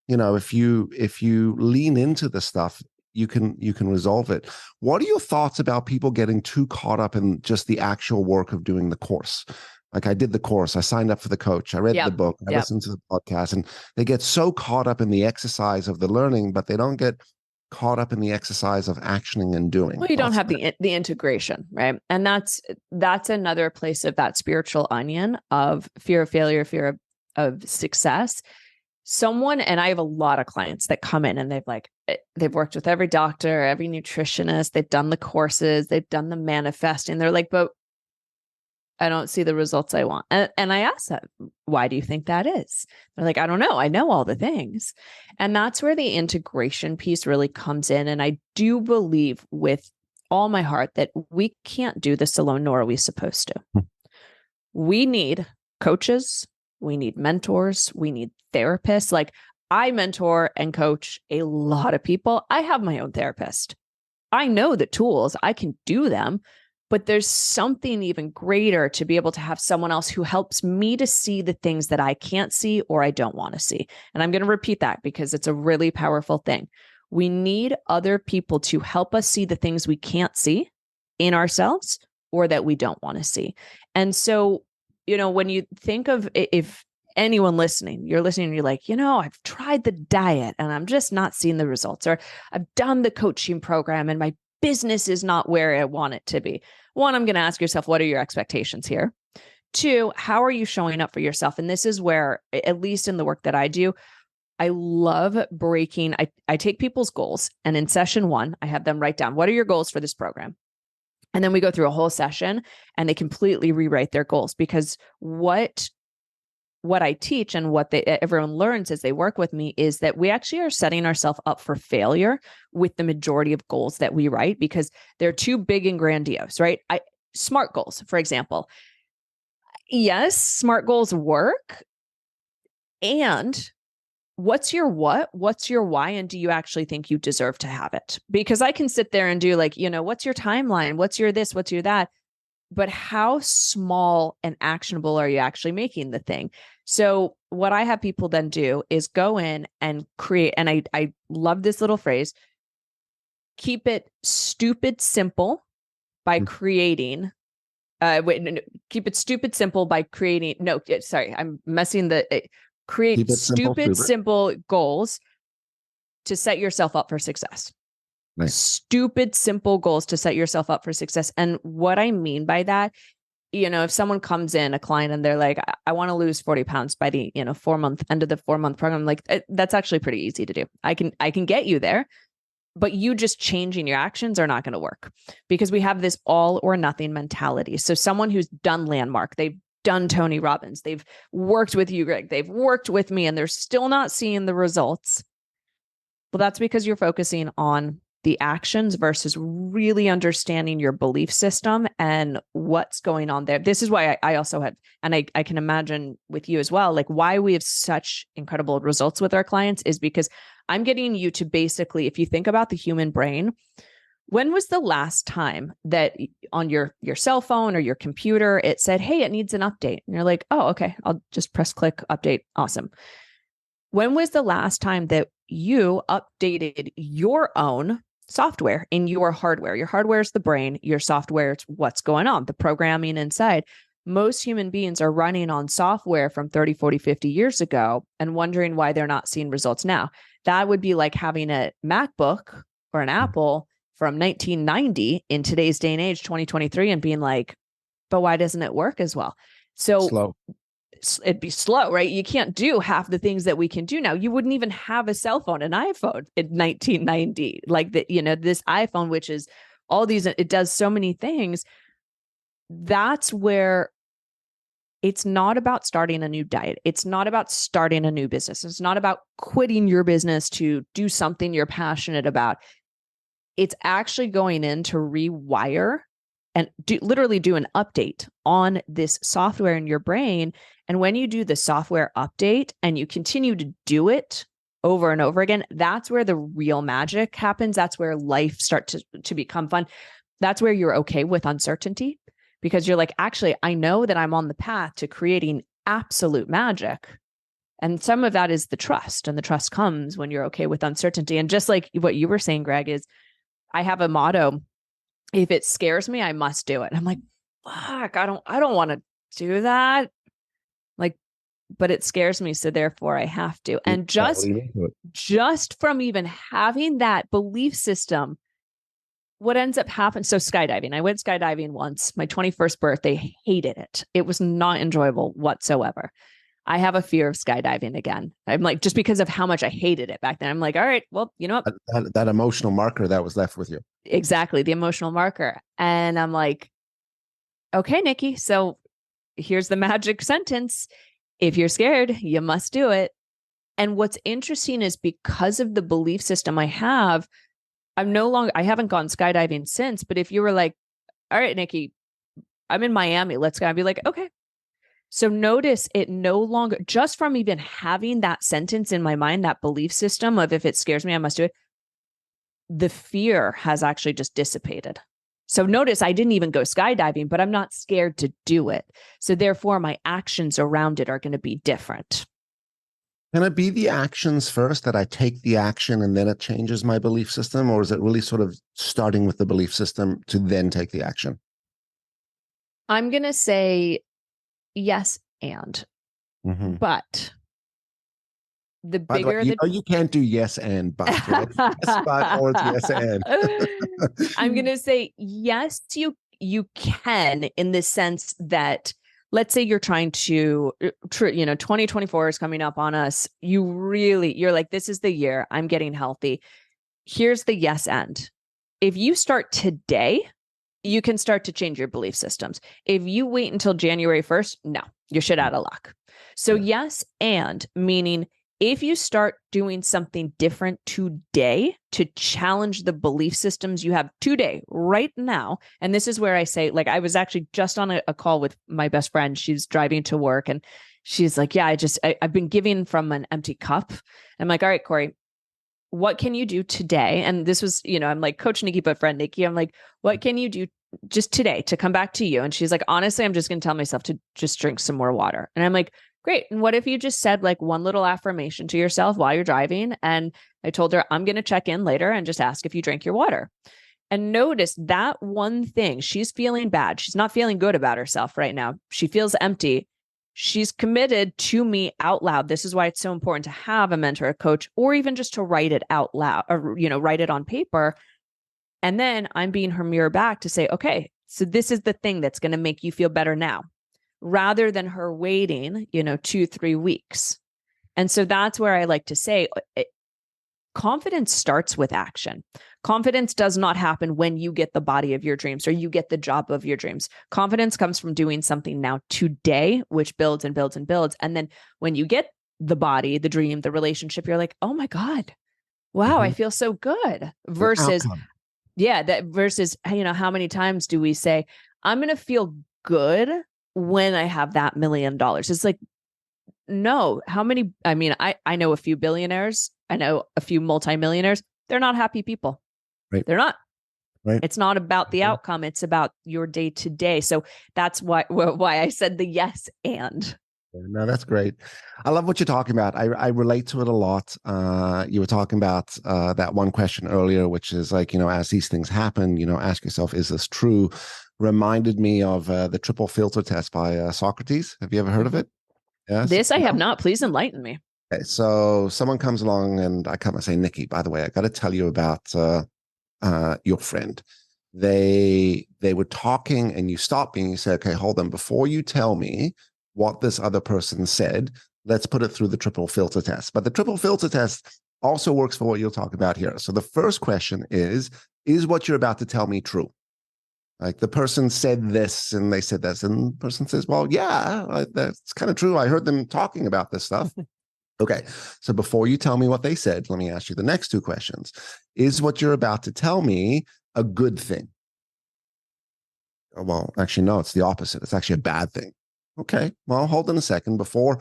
you know, if you lean into the stuff, you can resolve it. What are your thoughts about people getting too caught up in just the actual work of doing the course? Like, I did the course, I signed up for the coach, I read the book, I listened to the podcast, and they get so caught up in the exercise of the learning, but they don't get caught up in the exercise of actioning and doing. Well, you don't have the integration, right? And that's another place of that spiritual onion of fear of failure, fear of success. Someone, and I have a lot of clients that come in and they've worked with every doctor, every nutritionist, they've done the courses, they've done the manifesting. They're like, but I don't see the results I want. And I ask them, why do you think that is? They're like, I don't know. I know all the things. And that's where the integration piece really comes in. And I do believe with all my heart that we can't do this alone, nor are we supposed to. We need coaches. We need mentors. We need therapists. Like, I mentor and coach a lot of people. I have my own therapist. I know the tools. I can do them. But there's something even greater to be able to have someone else who helps me to see the things that I can't see or I don't want to see. And I'm going to repeat that because it's a really powerful thing. We need other people to help us see the things we can't see in ourselves or that we don't want to see. And so, you know, when you think of, if anyone listening, you're listening and you're like, you know, I've tried the diet and I'm just not seeing the results, or I've done the coaching program and my business is not where I want it to be. One, I'm going to ask yourself, what are your expectations here? Two, how are you showing up for yourself? And this is where, at least in the work that I do, I love breaking. I take people's goals, and in session one, I have them write down, what are your goals for this program? And then we go through a whole session and they completely rewrite their goals, because what I teach and what everyone learns as they work with me is that we actually are setting ourselves up for failure with the majority of goals that we write, because they're too big and grandiose, right? SMART goals, for example. Yes, SMART goals work. And what's your what? What's your why? And do you actually think you deserve to have it? Because I can sit there and do like, you know, what's your timeline? What's your this? What's your that? But how small and actionable are you actually making the thing? So what I have people then do is go in and create, and I love this little phrase, keep it stupid simple by creating, keep it stupid simple by creating, no, sorry, I'm messing create stupid simple goals to set yourself up for success. Nice. Stupid, simple goals to set yourself up for success. And what I mean by that, you know, if someone comes in, a client, and they're like, I want to lose 40 pounds by the, you know, end of the 4-month program, like that's actually pretty easy to do. I can get you there, but you just changing your actions are not going to work, because we have this all or nothing mentality. So someone who's done Landmark, they've done Tony Robbins, they've worked with you, Greg, they've worked with me, and they're still not seeing the results. Well, that's because you're focusing on the actions versus really understanding your belief system and what's going on there. This is why I also had, and I can imagine with you as well, like why we have such incredible results with our clients is because I'm getting you to basically, if you think about the human brain, when was the last time that on your cell phone or your computer, it said, hey, it needs an update? And you're like, oh, okay, I'll just press click, update. Awesome. When was the last time that you updated your own software in your hardware? Your hardware is the brain, your software is what's going on, the programming inside. Most human beings are running on software from 30, 40, 50 years ago and wondering why they're not seeing results now. That would be like having a MacBook or an Apple from 1990 in today's day and age, 2023, and being like, but why doesn't it work as well? So Slow. It'd be slow, right? You can't do half the things that we can do now. You wouldn't even have a cell phone, an iPhone in 1990, like the, this iPhone, which is all these, it does so many things. That's where it's not about starting a new diet. It's not about starting a new business. It's not about quitting your business to do something you're passionate about. It's actually going in to rewire and literally do an update on this software in your brain. And when you do the software update and you continue to do it over and over again, that's where the real magic happens. That's where life starts to become fun. That's where you're okay with uncertainty, because you're like, actually, I know that I'm on the path to creating absolute magic. And some of that is the trust. And the trust comes when you're okay with uncertainty. And just like what you were saying, Greg, is I have a motto: if it scares me, I must do it. And I'm like, fuck, I don't want to do that. Like, but it scares me, so therefore I have to. And just from even having that belief system, what ends up happening? So skydiving, I went skydiving once, my 21st birthday, hated it. It was not enjoyable whatsoever. I have a fear of skydiving again. I'm like, just because of how much I hated it back then, I'm like, all right, well, you know what? That emotional marker that was left with you. Exactly. The emotional marker. And I'm like, okay, Nikki, so here's the magic sentence. If you're scared, you must do it. And what's interesting is because of the belief system I have, I haven't gone skydiving since, but if you were like, all right, Nikki, I'm in Miami, let's go, I'd be like, okay. So notice it no longer, just from even having that sentence in my mind, that belief system of if it scares me, I must do it, the fear has actually just dissipated. So notice I didn't even go skydiving, but I'm not scared to do it. So therefore my actions around it are going to be different. Can it be the actions first, that I take the action and then it changes my belief system? Or is it really sort of starting with the belief system to then take the action? I'm going to say yes and, but the bigger you can't do yes and but, right? Yes but or it's yes and. I'm going to say yes, you can, in the sense that, let's say you're trying to, 2024 is coming up on us. You're like, this is the year I'm getting healthy. Here's the yes and. If you start today, you can start to change your belief systems. If you wait until January 1st, no, you're shit out of luck. So yes and, meaning if you start doing something different today to challenge the belief systems you have today, right now. And this is where I say, like, I was actually just on a call with my best friend. She's driving to work and she's like, yeah, I've been giving from an empty cup. I'm like, all right, Corey, what can you do today? And this was, I'm like, Coach Nikki, but friend Nikki. I'm like, what can you do just today to come back to you? And she's like, honestly, I'm just going to tell myself to just drink some more water. And I'm like, great. And what if you just said like one little affirmation to yourself while you're driving? And I told her, I'm going to check in later and just ask if you drank your water. And notice that one thing. She's feeling bad. She's not feeling good about herself right now. She feels empty. She's committed to me out loud. This is why it's so important to have a mentor, a coach, or even just to write it out loud, or, write it on paper. And then I'm being her mirror back to say, okay, so this is the thing that's going to make you feel better now, rather than her waiting, 2-3 weeks. And so that's where I like to say, confidence starts with action. Confidence does not happen when you get the body of your dreams or you get the job of your dreams. Confidence comes from doing something now today, which builds and builds and builds. And then when you get the body, the dream, the relationship, you're like, oh my God, wow, I feel so good. Versus, versus, how many times do we say, I'm going to feel good when I have that $1 million? It's like, no, I know a few billionaires. I know a few multimillionaires. They're not happy people. Right. They're not. Right. It's not about the outcome. It's about your day to day. So that's why I said the yes and. No, that's great. I love what you're talking about. I relate to it a lot. You were talking about that one question earlier, which is like, as these things happen, ask yourself, is this true? Reminded me of the triple filter test by Socrates. Have you ever heard of it? Yes. This I have not. Please enlighten me. Okay, so someone comes along and I come and say, Nikki, by the way, I got to tell you about your friend. they were talking and you stopped me and you said, okay, hold on, before you tell me what this other person said, let's put it through the triple filter test. But the triple filter test also works for what you'll talk about here. So the first question is what you're about to tell me true? Like the person said this and they said this, and the person says, well, yeah, that's kind of true. I heard them talking about this stuff. Okay, so before you tell me what they said, let me ask you the next two questions. Is what you're about to tell me a good thing? Well, actually, no, it's the opposite. It's actually a bad thing. Okay, well, hold on a second. Before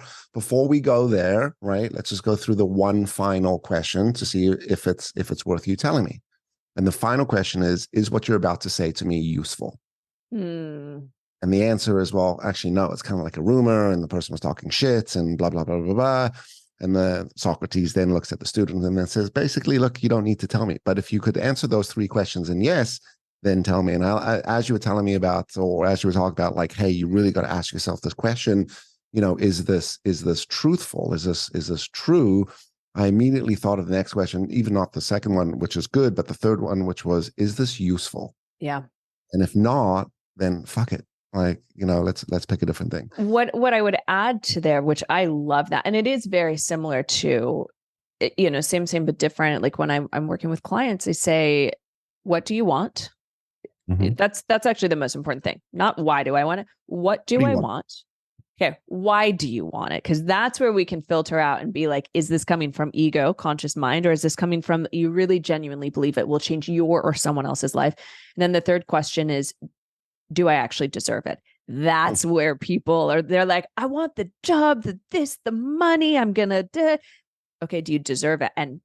we go there, right, let's just go through the one final question to see if it's worth you telling me. And the final question is what you're about to say to me useful? And the answer is, well, actually, no, it's kind of like a rumor and the person was talking shit and blah, blah, blah, blah, blah. And the Socrates then looks at the student and then says, basically, look, you don't need to tell me. But if you could answer those three questions and yes, then tell me. And as you were telling me about, or as you were talking about, like, hey, you really got to ask yourself this question, is this truthful? Is this true? I immediately thought of the next question, even not the second one, which is good, but the third one, which was, is this useful? Yeah. And if not, then fuck it. Like, let's pick a different thing. What I would add to there, which I love that, and it is very similar to, same but different. Like when I'm working with clients, they say, what do you want? Mm-hmm. That's actually the most important thing. Not why do I want it? What do I want? Okay, why do you want it? Because that's where we can filter out and be like, is this coming from ego, conscious mind, or is this coming from you really genuinely believe it will change your or someone else's life? And then the third question is, do I actually deserve it? That's where they're like, I want the job, the money, I'm gonna do. Okay, do you deserve it? And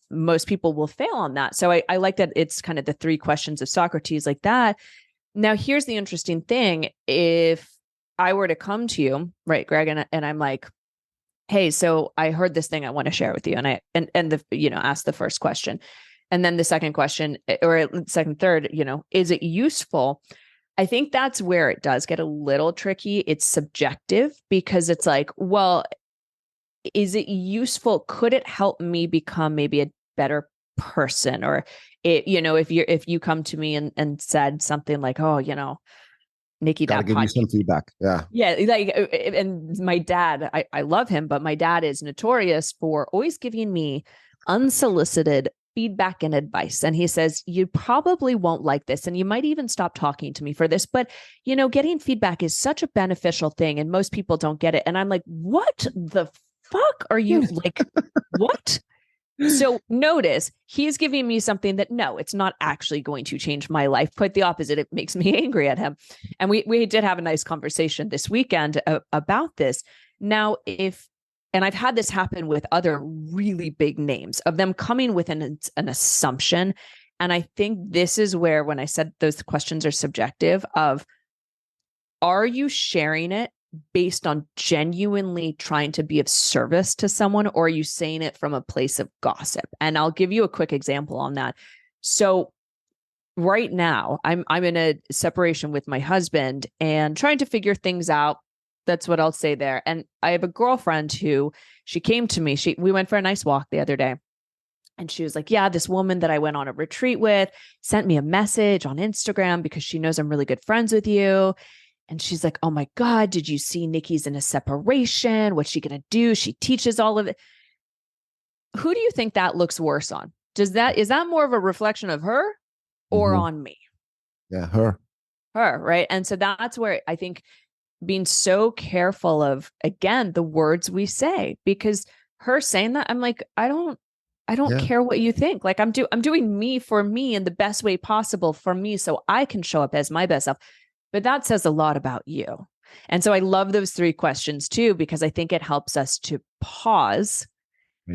most people will fail on that. So I like that it's kind of the three questions of Socrates like that. Now, here's the interesting thing. If I were to come to you, right, Greg, and I'm like, hey, so I heard this thing I want to share with you. And ask the first question. And then the second question, or third, is it useful? I think that's where it does get a little tricky. It's subjective because it's like, well, is it useful? Could it help me become maybe a better person? Or if you come to me and said something like, oh, Nikki, gotta give you some feedback. Yeah. Yeah. Like, and my dad, I love him, but my dad is notorious for always giving me unsolicited feedback and advice. And he says, you probably won't like this. And you might even stop talking to me for this, but getting feedback is such a beneficial thing. And most people don't get it. And I'm like, what the fuck are you like? What? So notice he's giving me something that, no, it's not actually going to change my life. Quite the opposite. It makes me angry at him. And we did have a nice conversation this weekend about this. Now, and I've had this happen with other really big names of them coming with an assumption. And I think this is where, when I said those questions are subjective, of, are you sharing it based on genuinely trying to be of service to someone, or are you saying it from a place of gossip? And I'll give you a quick example on that. So right now I'm in a separation with my husband and trying to figure things out. That's what I'll say there. And I have a girlfriend who, she came to me, we went for a nice walk the other day. And she was like, yeah, this woman that I went on a retreat with sent me a message on Instagram because she knows I'm really good friends with you. And she's like, oh my God, did you see Nikki's in a separation? What's she going to do? She teaches all of it. Who do you think that looks worse on? Is that more of a reflection of her or on me? Yeah, her, right? And so that's where I think being so careful of, again, the words we say, because her saying that, I'm like, I don't care what you think. Like I'm doing me for me in the best way possible for me, so I can show up as my best self. But that says a lot about you. And so I love those three questions too, because I think it helps us to pause,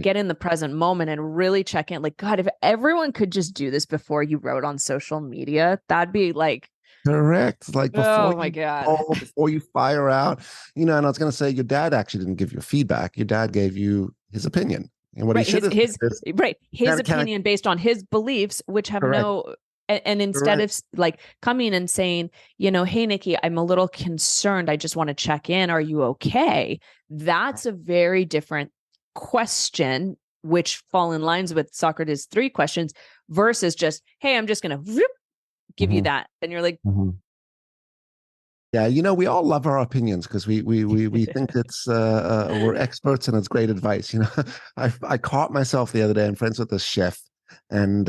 get in the present moment, and really check in. Like, God, if everyone could just do this before you wrote on social media, that'd be like, correct. Like before, oh my God, before you fire out, and I was going to say, your dad actually didn't give you feedback. Your dad gave you his opinion, and what he should have his opinion based on his beliefs, which have no. And instead of like coming and saying, hey, Nikki, I'm a little concerned. I just want to check in. Are you okay? That's a very different question, which fall in lines with Socrates' three questions versus just, hey, I'm just going to give you that. And you're like, Yeah, we all love our opinions because we think it's we're experts and it's great advice. I caught myself the other day. I'm friends with this chef, and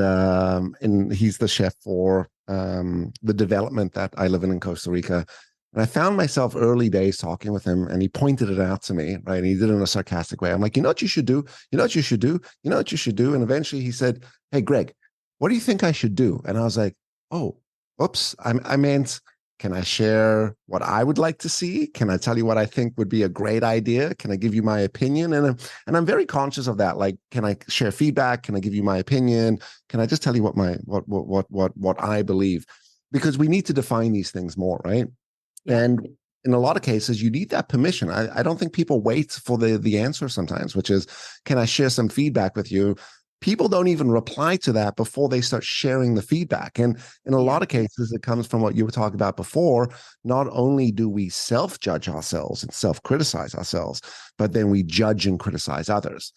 he's the chef for the development that I live in Costa Rica. And I found myself early days talking with him, and he pointed it out to me, right? And he did it in a sarcastic way. I'm like, you know what you should do? You know what you should do? You know what you should do? And eventually he said, hey, Greg, what do you think I should do? And I was like, oh, oops, I meant, can I share what I would like to see? Can I tell you what I think would be a great idea? Can I give you my opinion? And I'm very conscious of that. Like, can I share feedback? Can I give you my opinion? Can I just tell you what I believe? Because we need to define these things more, right? Yeah. And in a lot of cases, you need that permission. I don't think people wait for the answer sometimes, which is, can I share some feedback with you? People don't even reply to that before they start sharing the feedback. And in a lot of cases, it comes from what you were talking about before. Not only do we self-judge ourselves and self-criticize ourselves, but then we judge and criticize others,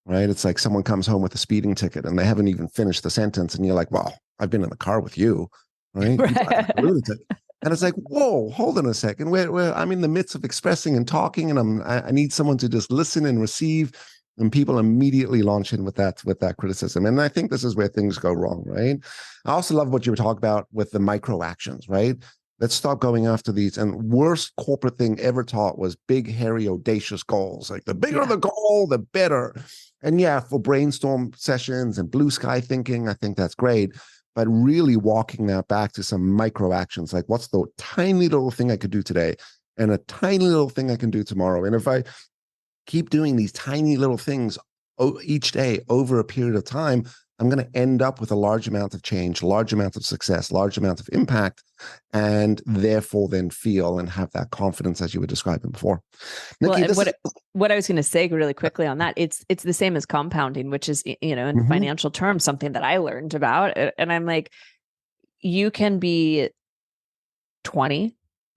right? It's like someone comes home with a speeding ticket and they haven't even finished the sentence. And you're like, well, I've been in the car with you, right? You drive like a lunatic. And it's like, whoa, hold on a second. I'm in the midst of expressing and talking, and I need someone to just listen and receive. And people immediately launch in with that criticism. And I think this is where things go wrong, right? I also love what you were talking about with the micro actions, right? Let's stop going after these. And worst corporate thing ever taught was big, hairy, audacious goals. Like the bigger the goal, the better. And yeah, for brainstorm sessions and blue sky thinking, I think that's great. But really walking that back to some micro actions, like what's the tiny little thing I could do today and a tiny little thing I can do tomorrow. And if I keep doing these tiny little things each day over a period of time, I'm going to end up with a large amount of change, large amount of success, large amount of impact, and therefore then feel and have that confidence as you were describing before. Nikki, what I was going to say really quickly on that, it's the same as compounding, which is, in financial terms, something that I learned about. And I'm like, you can be 20,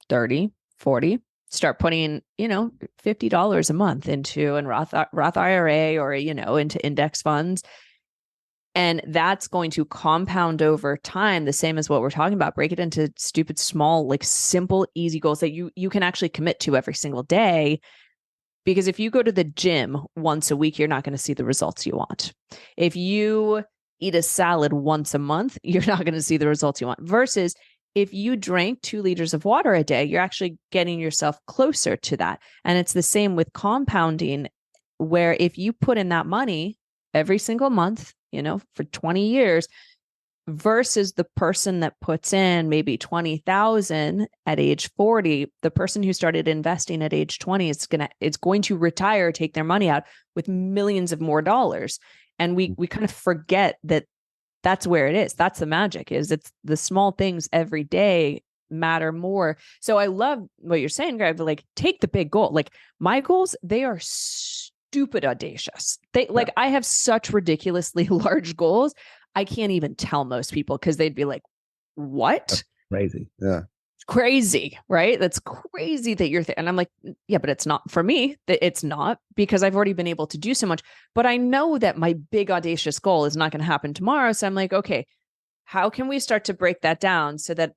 30, 40, start putting, $50 a month into a Roth IRA or, into index funds. And that's going to compound over time, the same as what we're talking about. Break it into stupid, small, like simple, easy goals that you can actually commit to every single day. Because if you go to the gym once a week, you're not going to see the results you want. If you eat a salad once a month, you're not going to see the results you want. Versus if you drank 2 liters of water a day, you're actually getting yourself closer to that. And it's the same with compounding, where if you put in that money every single month, for 20 years, versus the person that puts in maybe 20,000 at age 40, the person who started investing at age 20 it's going to retire, take their money out with millions of more dollars. And we kind of forget that that's where it is. That's the magic, is it's the small things every day matter more. So I love what you're saying, Greg, but like, take the big goal. Like my goals, they are stupid audacious. I have such ridiculously large goals. I can't even tell most people because they'd be like, what? That's crazy. Yeah. Crazy, right? That's crazy that you're and I'm like, yeah, but it's not for me. It's not, because I've already been able to do so much. But I know that my big audacious goal is not going to happen tomorrow. So I'm like, okay, how can we start to break that down so that,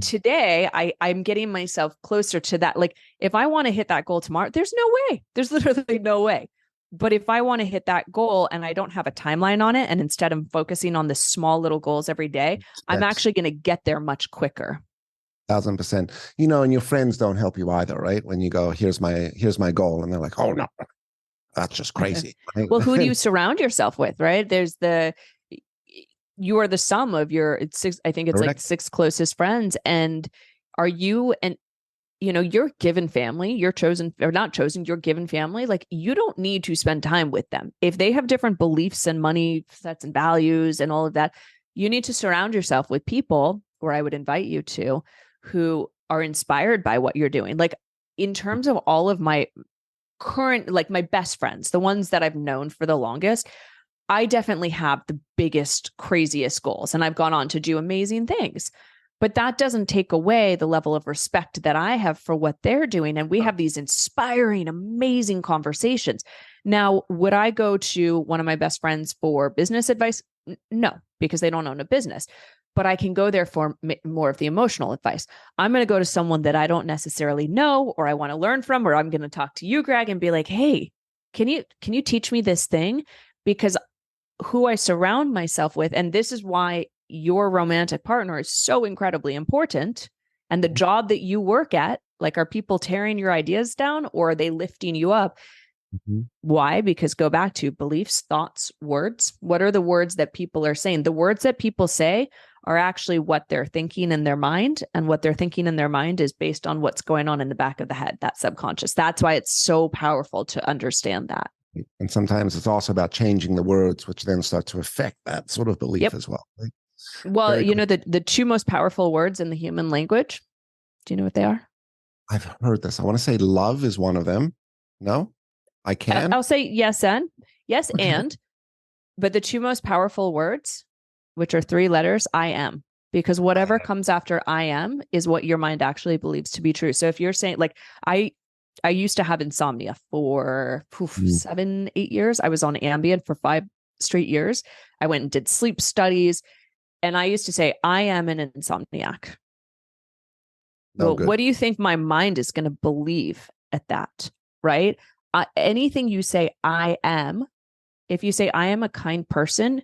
today I'm getting myself closer to that. Like if I want to hit that goal tomorrow, there's no way. There's literally no way. But if I want to hit that goal and I don't have a timeline on it, and instead I'm focusing on the small little goals every day, I'm actually going to get there much quicker. 1,000%. And your friends don't help you either, right? When you go, here's my goal, and they're like, oh no, that's just crazy. Right? Well, who do you surround yourself with, right? There's you are the sum of your six, I think it's Correct. Like 6 closest friends. And are you, and your given family, you're chosen or not chosen, your given family, like you don't need to spend time with them. If they have different beliefs and money sets and values and all of that, you need to surround yourself with people, or I would invite you to, who are inspired by what you're doing. Like in terms of all of my current, like my best friends, the ones that I've known for the longest, I definitely have the biggest, craziest goals, and I've gone on to do amazing things. But that doesn't take away the level of respect that I have for what they're doing. And we have these inspiring, amazing conversations. Now, would I go to one of my best friends for business advice? No, because they don't own a business. but I can go there for more of the emotional advice. I'm going to go to someone that I don't necessarily know, or I want to learn from, or I'm going to talk to you, Greg, and be like, hey, can you teach me this thing? Because who I surround myself with, and this is why your romantic partner is so incredibly important. And the job that you work at, like, are people tearing your ideas down, or are they lifting you up? Mm-hmm. Why? Because go back to beliefs, thoughts, words. What are the words that people are saying? The words that people say are actually what they're thinking in their mind. And what they're thinking in their mind is based on what's going on in the back of the head, that subconscious. That's why it's so powerful to understand that. And sometimes it's also about changing the words, which then start to affect that sort of belief as well. Right? Well, very cool. The two most powerful words in the human language, do you know what they are? I've heard this. I want to say love is one of them. No, I can. I'll say yes and. But the two most powerful words, which are 3 letters, I am. Because whatever comes after I am is what your mind actually believes to be true. So if you're saying, like, I used to have insomnia for 7-8 years. I was on Ambien for 5 straight years. I went and did sleep studies. And I used to say, I am an insomniac. Well, what do you think my mind is going to believe at that, right? Anything you say, I am, if you say, I am a kind person,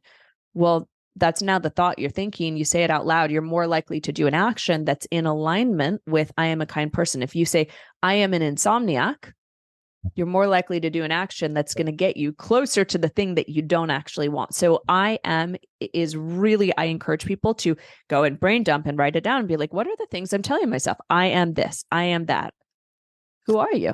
well, that's now the thought you're thinking. You say it out loud. You're more likely to do an action that's in alignment with, I am a kind person. If you say, I am an insomniac, you're more likely to do an action that's going to get you closer to the thing that you don't actually want. So I am is really, I encourage people to go and brain dump and write it down and be like, what are the things I'm telling myself? I am this, I am that. Who are you?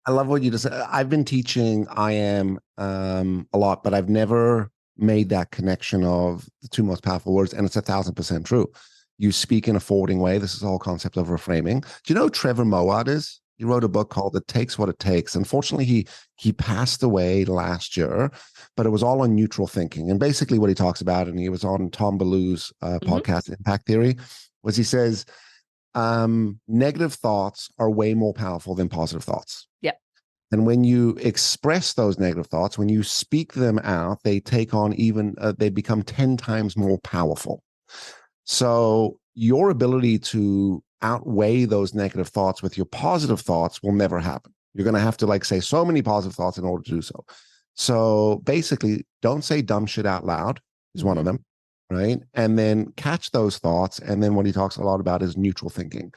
I love what you just said. I've been teaching I am a lot, but I've never made that connection of the two most powerful words. And it's 1,000% true. You speak in a forwarding way. This is the whole concept of reframing. Do you know who Trevor Moawad is? He wrote a book called It Takes What It Takes. Unfortunately, he passed away last year, but it was all on neutral thinking. And basically what he talks about, and he was on Tom Belew's podcast, Impact Theory, was he says, negative thoughts are way more powerful than positive thoughts. Yep. And when you express those negative thoughts, when you speak them out, they take on they become 10 times more powerful. So your ability to outweigh those negative thoughts with your positive thoughts will never happen. You're going to have to say so many positive thoughts in order to do so. So basically, don't say dumb shit out loud is one of them, right? And then catch those thoughts. And then what he talks a lot about is neutral thinking,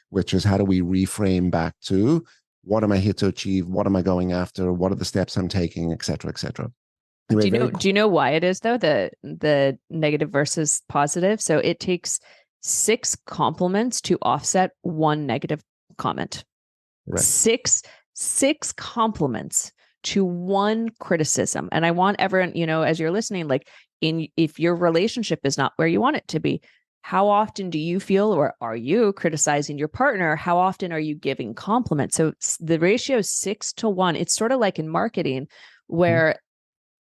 which is how do we reframe back to what am I here to achieve? What am I going after? What are the steps I'm taking, et cetera, et cetera. Anyway, do you know why it is, though, the negative versus positive? So it takes 6 compliments to offset 1 negative comment. Right. Six compliments to 1 criticism. And I want everyone, as you're listening, if your relationship is not where you want it to be, how often do you feel, or are you criticizing your partner? How often are you giving compliments? So the ratio is 6 to 1. It's sort of like in marketing, where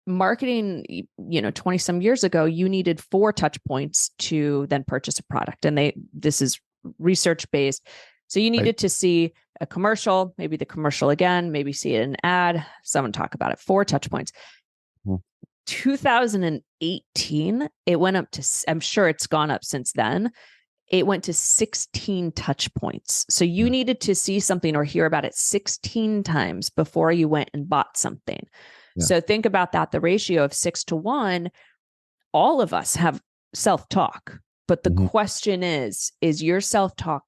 marketing, 20 some years ago, you needed 4 touch points to then purchase a product. And this is research based. So you needed to see a commercial, maybe the commercial again, maybe see an ad, someone talk about it, 4 touch points. 2018, it went up to, I'm sure it's gone up since then. It went to 16 touch points. So you needed to see something or hear about it 16 times before you went and bought something. Yeah. So think about that, the ratio of 6 to 1, all of us have self-talk, but the question is your self-talk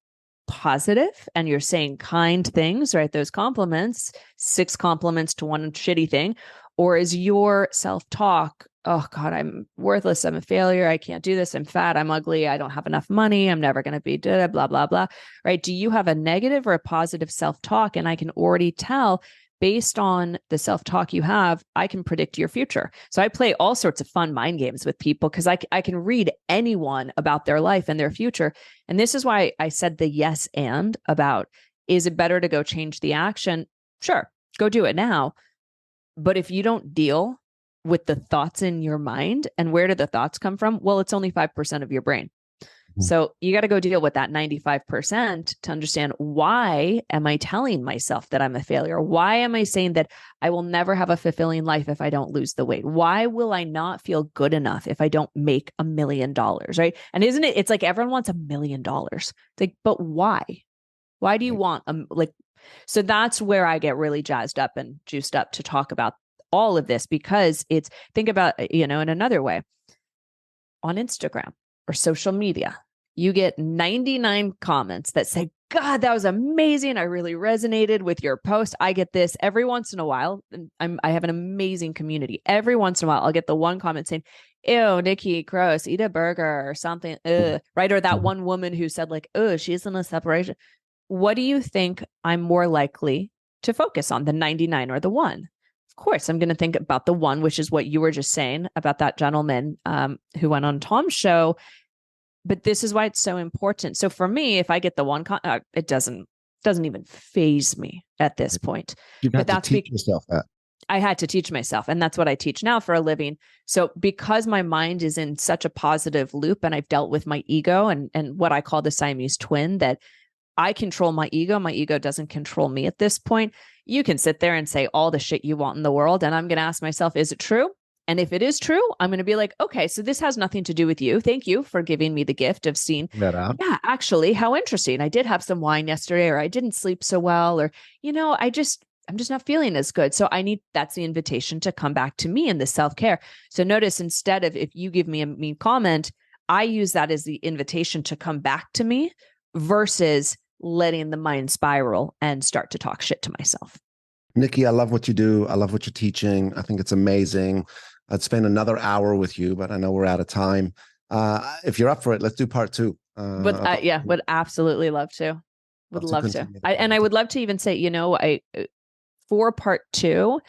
positive and you're saying kind things, right? Those compliments, 6 compliments to 1 shitty thing, or is your self-talk, oh God, I'm worthless, I'm a failure, I can't do this, I'm fat, I'm ugly, I don't have enough money, I'm never going to be blah, blah, blah, right? Do you have a negative or a positive self-talk? And I can already tell based on the self-talk you have, I can predict your future. So I play all sorts of fun mind games with people because I can read anyone about their life and their future. And this is why I said the yes and about, is it better to go change the action? Sure, go do it now. But if you don't deal with the thoughts in your mind, and where do the thoughts come from? Well, it's only 5% of your brain. So you got to go deal with that 95% to understand, why am I telling myself that I'm a failure? Why am I saying that I will never have a fulfilling life if I don't lose the weight? Why will I not feel good enough if I don't make $1 million? Right. And isn't it? It's like everyone wants $1 million. It's like, but why? Why do you want so that's where I get really jazzed up and juiced up to talk about all of this, because think about, in another way, on Instagram or social media, you get 99 comments that say, God, that was amazing. I really resonated with your post. I get this every once in a while. And I have an amazing community. Every once in a while, I'll get the one comment saying, ew, Nikki, gross, eat a burger or something. Right. Or that one woman who said she's in a separation. What do you think I'm more likely to focus on, the 99 or the one? Of course, I'm going to think about the one, which is what you were just saying about that gentleman who went on Tom's show. But this is why it's so important. So for me, if I get the one, it doesn't even faze me at this point. You've had to teach yourself that. I had to teach myself, and that's what I teach now for a living. So because my mind is in such a positive loop, and I've dealt with my ego and what I call the Siamese twin, that I control my ego doesn't control me at this point. You can sit there and say all the shit you want in the world, and I'm going to ask myself, is it true? And if it is true, I'm going to be like, okay, so this has nothing to do with you. Thank you for giving me the gift of seeing that out. Yeah, actually, how interesting. I did have some wine yesterday, or I didn't sleep so well, or, I'm just not feeling as good. So that's the invitation to come back to me in the self-care. So notice, instead of, if you give me a mean comment, I use that as the invitation to come back to me versus letting the mind spiral and start to talk shit to myself. Nikki, I love what you do. I love what you're teaching. I think it's amazing. I'd spend another hour with you, but I know we're out of time. If you're up for it, let's do part 2. Would absolutely love to. Would love to. I would love to even say, for part 2,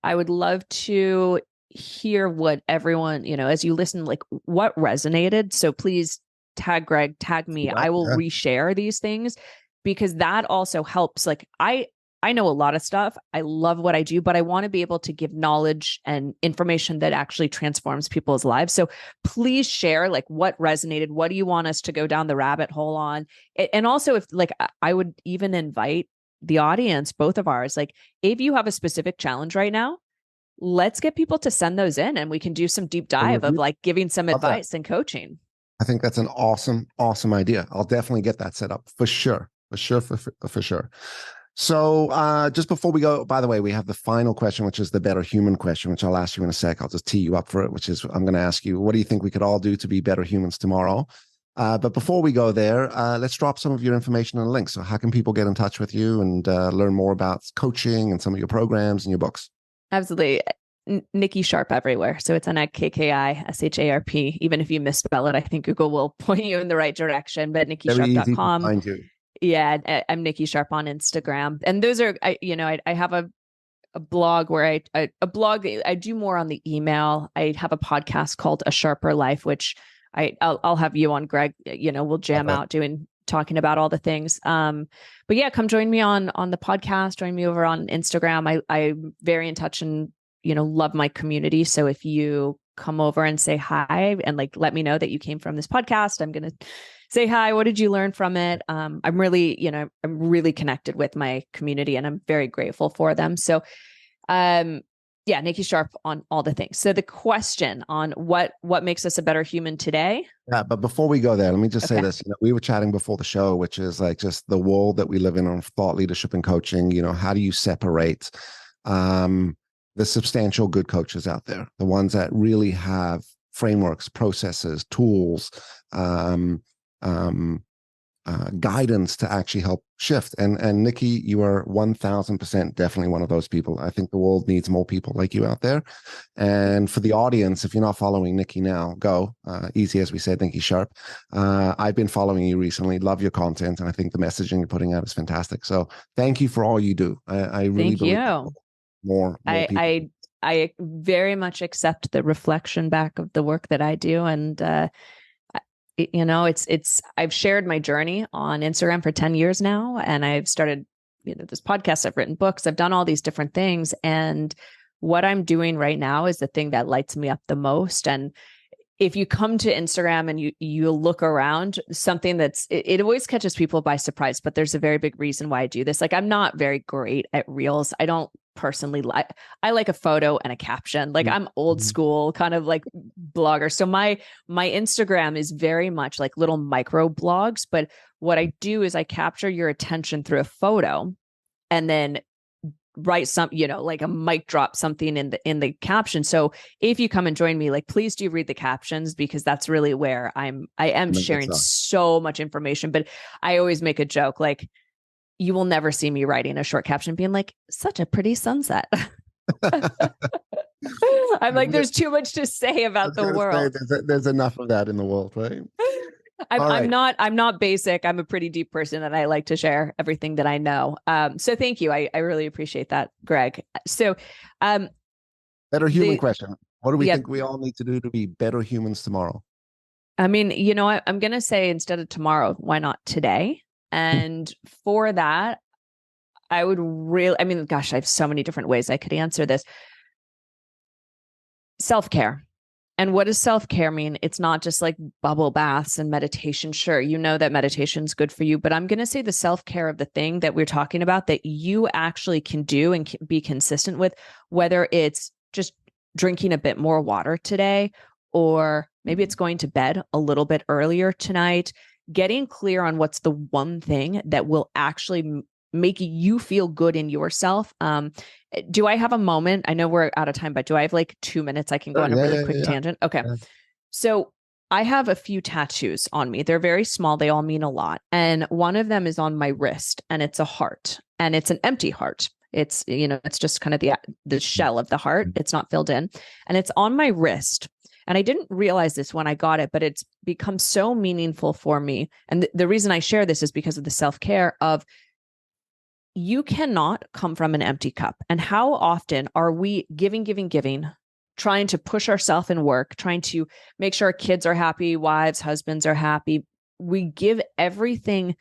I would love to hear what everyone, as you listen, what resonated. So please tag Greg, tag me. I will reshare these things, because that also helps. I know a lot of stuff. I love what I do, but I want to be able to give knowledge and information that actually transforms people's lives. So please share what resonated. What do you want us to go down the rabbit hole on? And also, if I would even invite the audience, both of ours, if you have a specific challenge right now, let's get people to send those in, and we can do some deep dive of giving some advice and coaching. I think that's an awesome idea. I'll definitely get that set up for sure. For sure. So just before we go, by the way, we have the final question, which is the better human question, which I'll ask you in a sec. I'll just tee you up for it, which is, I'm going to ask you, what do you think we could all do to be better humans tomorrow? But before we go there, let's drop some of your information and links. So how can people get in touch with you and learn more about coaching and some of your programs and your books? Absolutely. Nikki Sharp everywhere. So it's NikkiSharp. Even if you misspell it, I think Google will point you in the right direction. But NikkiSharp.com. Find you. Yeah, I'm Nikki Sharp on Instagram. And those are, I have a blog where I do more on the email. I have a podcast called A Sharper Life, which I'll have you on, Greg. We'll jam out talking about all the things. But yeah, come join me on the podcast. Join me over on Instagram. I'm very in touch and love my community. So if you come over and say hi and let me know that you came from this podcast, I'm going to say hi. What did you learn from it? I'm really connected with my community, and I'm very grateful for them. So, Nikki Sharp on all the things. So the question on what makes us a better human today. Yeah, but before we go there, let me just say this. We were chatting before the show, which is just the world that we live in on thought leadership and coaching. How do you separate the substantial good coaches out there, the ones that really have frameworks, processes, tools, guidance to actually help shift. And Nikki, you are 1000% definitely one of those people. I think the world needs more people like you out there. And for the audience, if you're not following Nikki now, go. Easy as we said, Nikki Sharp. I've been following you recently, love your content, and I think the messaging you're putting out is fantastic. So thank you for all you do. I really thank you. More people. I very much accept the reflection back of the work that I do. And I've shared my journey on Instagram for 10 years now, and I've started, this podcast, I've written books, I've done all these different things. And what I'm doing right now is the thing that lights me up the most. And if you come to Instagram and you look around, something it always catches people by surprise, but there's a very big reason why I do this. Like, I'm not very great at reels. I don't personally I like a photo and a caption. Like, I'm old school kind of like blogger. So my Instagram is very much like little micro blogs, but what I do is I capture your attention through a photo and then write some, like a mic drop something in the caption. So if you come and join me, like, please do read the captions, because that's really where I am sharing so much information. But I always make a joke, like, you will never see me writing a short caption being like, such a pretty sunset. I'm like, there's too much to say about the world. There's enough of that in the world, right? I'm not basic. I'm a pretty deep person, and I like to share everything that I know. So thank you. I really appreciate that, Greg. So, better human question. What do we think we all need to do to be better humans tomorrow? I mean, I'm going to say, instead of tomorrow, why not today? And for that, I would gosh, I have so many different ways I could answer this. Self-care. And what does self-care mean? It's not just like bubble baths and meditation. Sure, you know that meditation is good for you, but I'm going to say the self-care of the thing that we're talking about that you actually can do and be consistent with, whether it's just drinking a bit more water today, or maybe it's going to bed a little bit earlier tonight, getting clear on what's the one thing that will actually make you feel good in yourself. Do I have a moment? I know we're out of time, but do I have like 2 minutes? I can go on a really quick tangent. Okay. Yeah. So I have a few tattoos on me. They're very small. They all mean a lot. And one of them is on my wrist, and it's a heart, and it's an empty heart. It's, it's just kind of the shell of the heart. It's not filled in, and it's on my wrist. And I didn't realize this when I got it, but it's become so meaningful for me. And the reason I share this is because of the self-care of, you cannot come from an empty cup. And how often are we giving, trying to push ourselves in work, trying to make sure our kids are happy, wives, husbands are happy. We give everything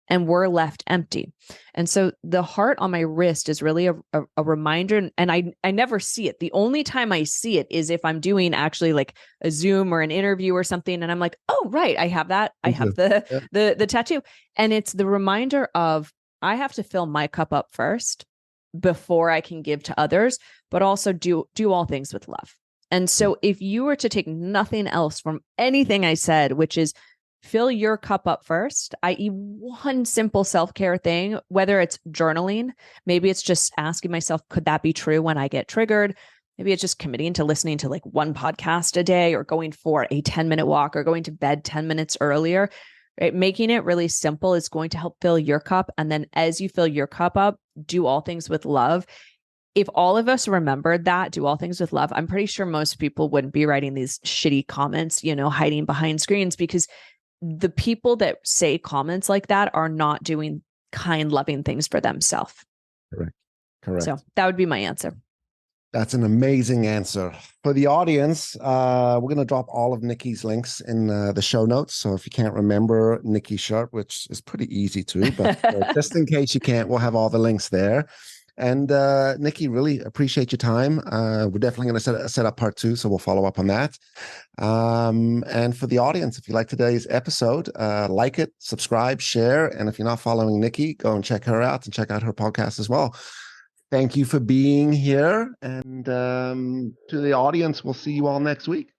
and we're left empty. And so the heart on my wrist is really a reminder. And I never see it. The only time I see it is if I'm doing actually like a Zoom or an interview or something. And I'm like, oh, right, I have that. I have the tattoo. And it's the reminder of, I have to fill my cup up first before I can give to others, but also do all things with love. And so if you were to take nothing else from anything I said, which is fill your cup up first, i.e. one simple self-care thing, whether it's journaling, maybe it's just asking myself, could that be true when I get triggered? Maybe it's just committing to listening to like one podcast a day, or going for a 10-minute walk, or going to bed 10 minutes earlier. Right? Making it really simple is going to help fill your cup. And then as you fill your cup up, do all things with love. If all of us remembered that, do all things with love, I'm pretty sure most people wouldn't be writing these shitty comments, hiding behind screens, because the people that say comments like that are not doing kind, loving things for themselves. Correct. So that would be my answer. That's an amazing answer. For the audience, we're going to drop all of Nikki's links in the show notes. So if you can't remember Nikki Sharp, which is pretty easy to, but just in case you can't, we'll have all the links there. And Nikki, really appreciate your time. We're definitely going to set up part 2, so we'll follow up on that. And for the audience, if you like today's episode, like it, subscribe, share. And if you're not following Nikki, go and check her out and check out her podcast as well. Thank you for being here. And to the audience, we'll see you all next week.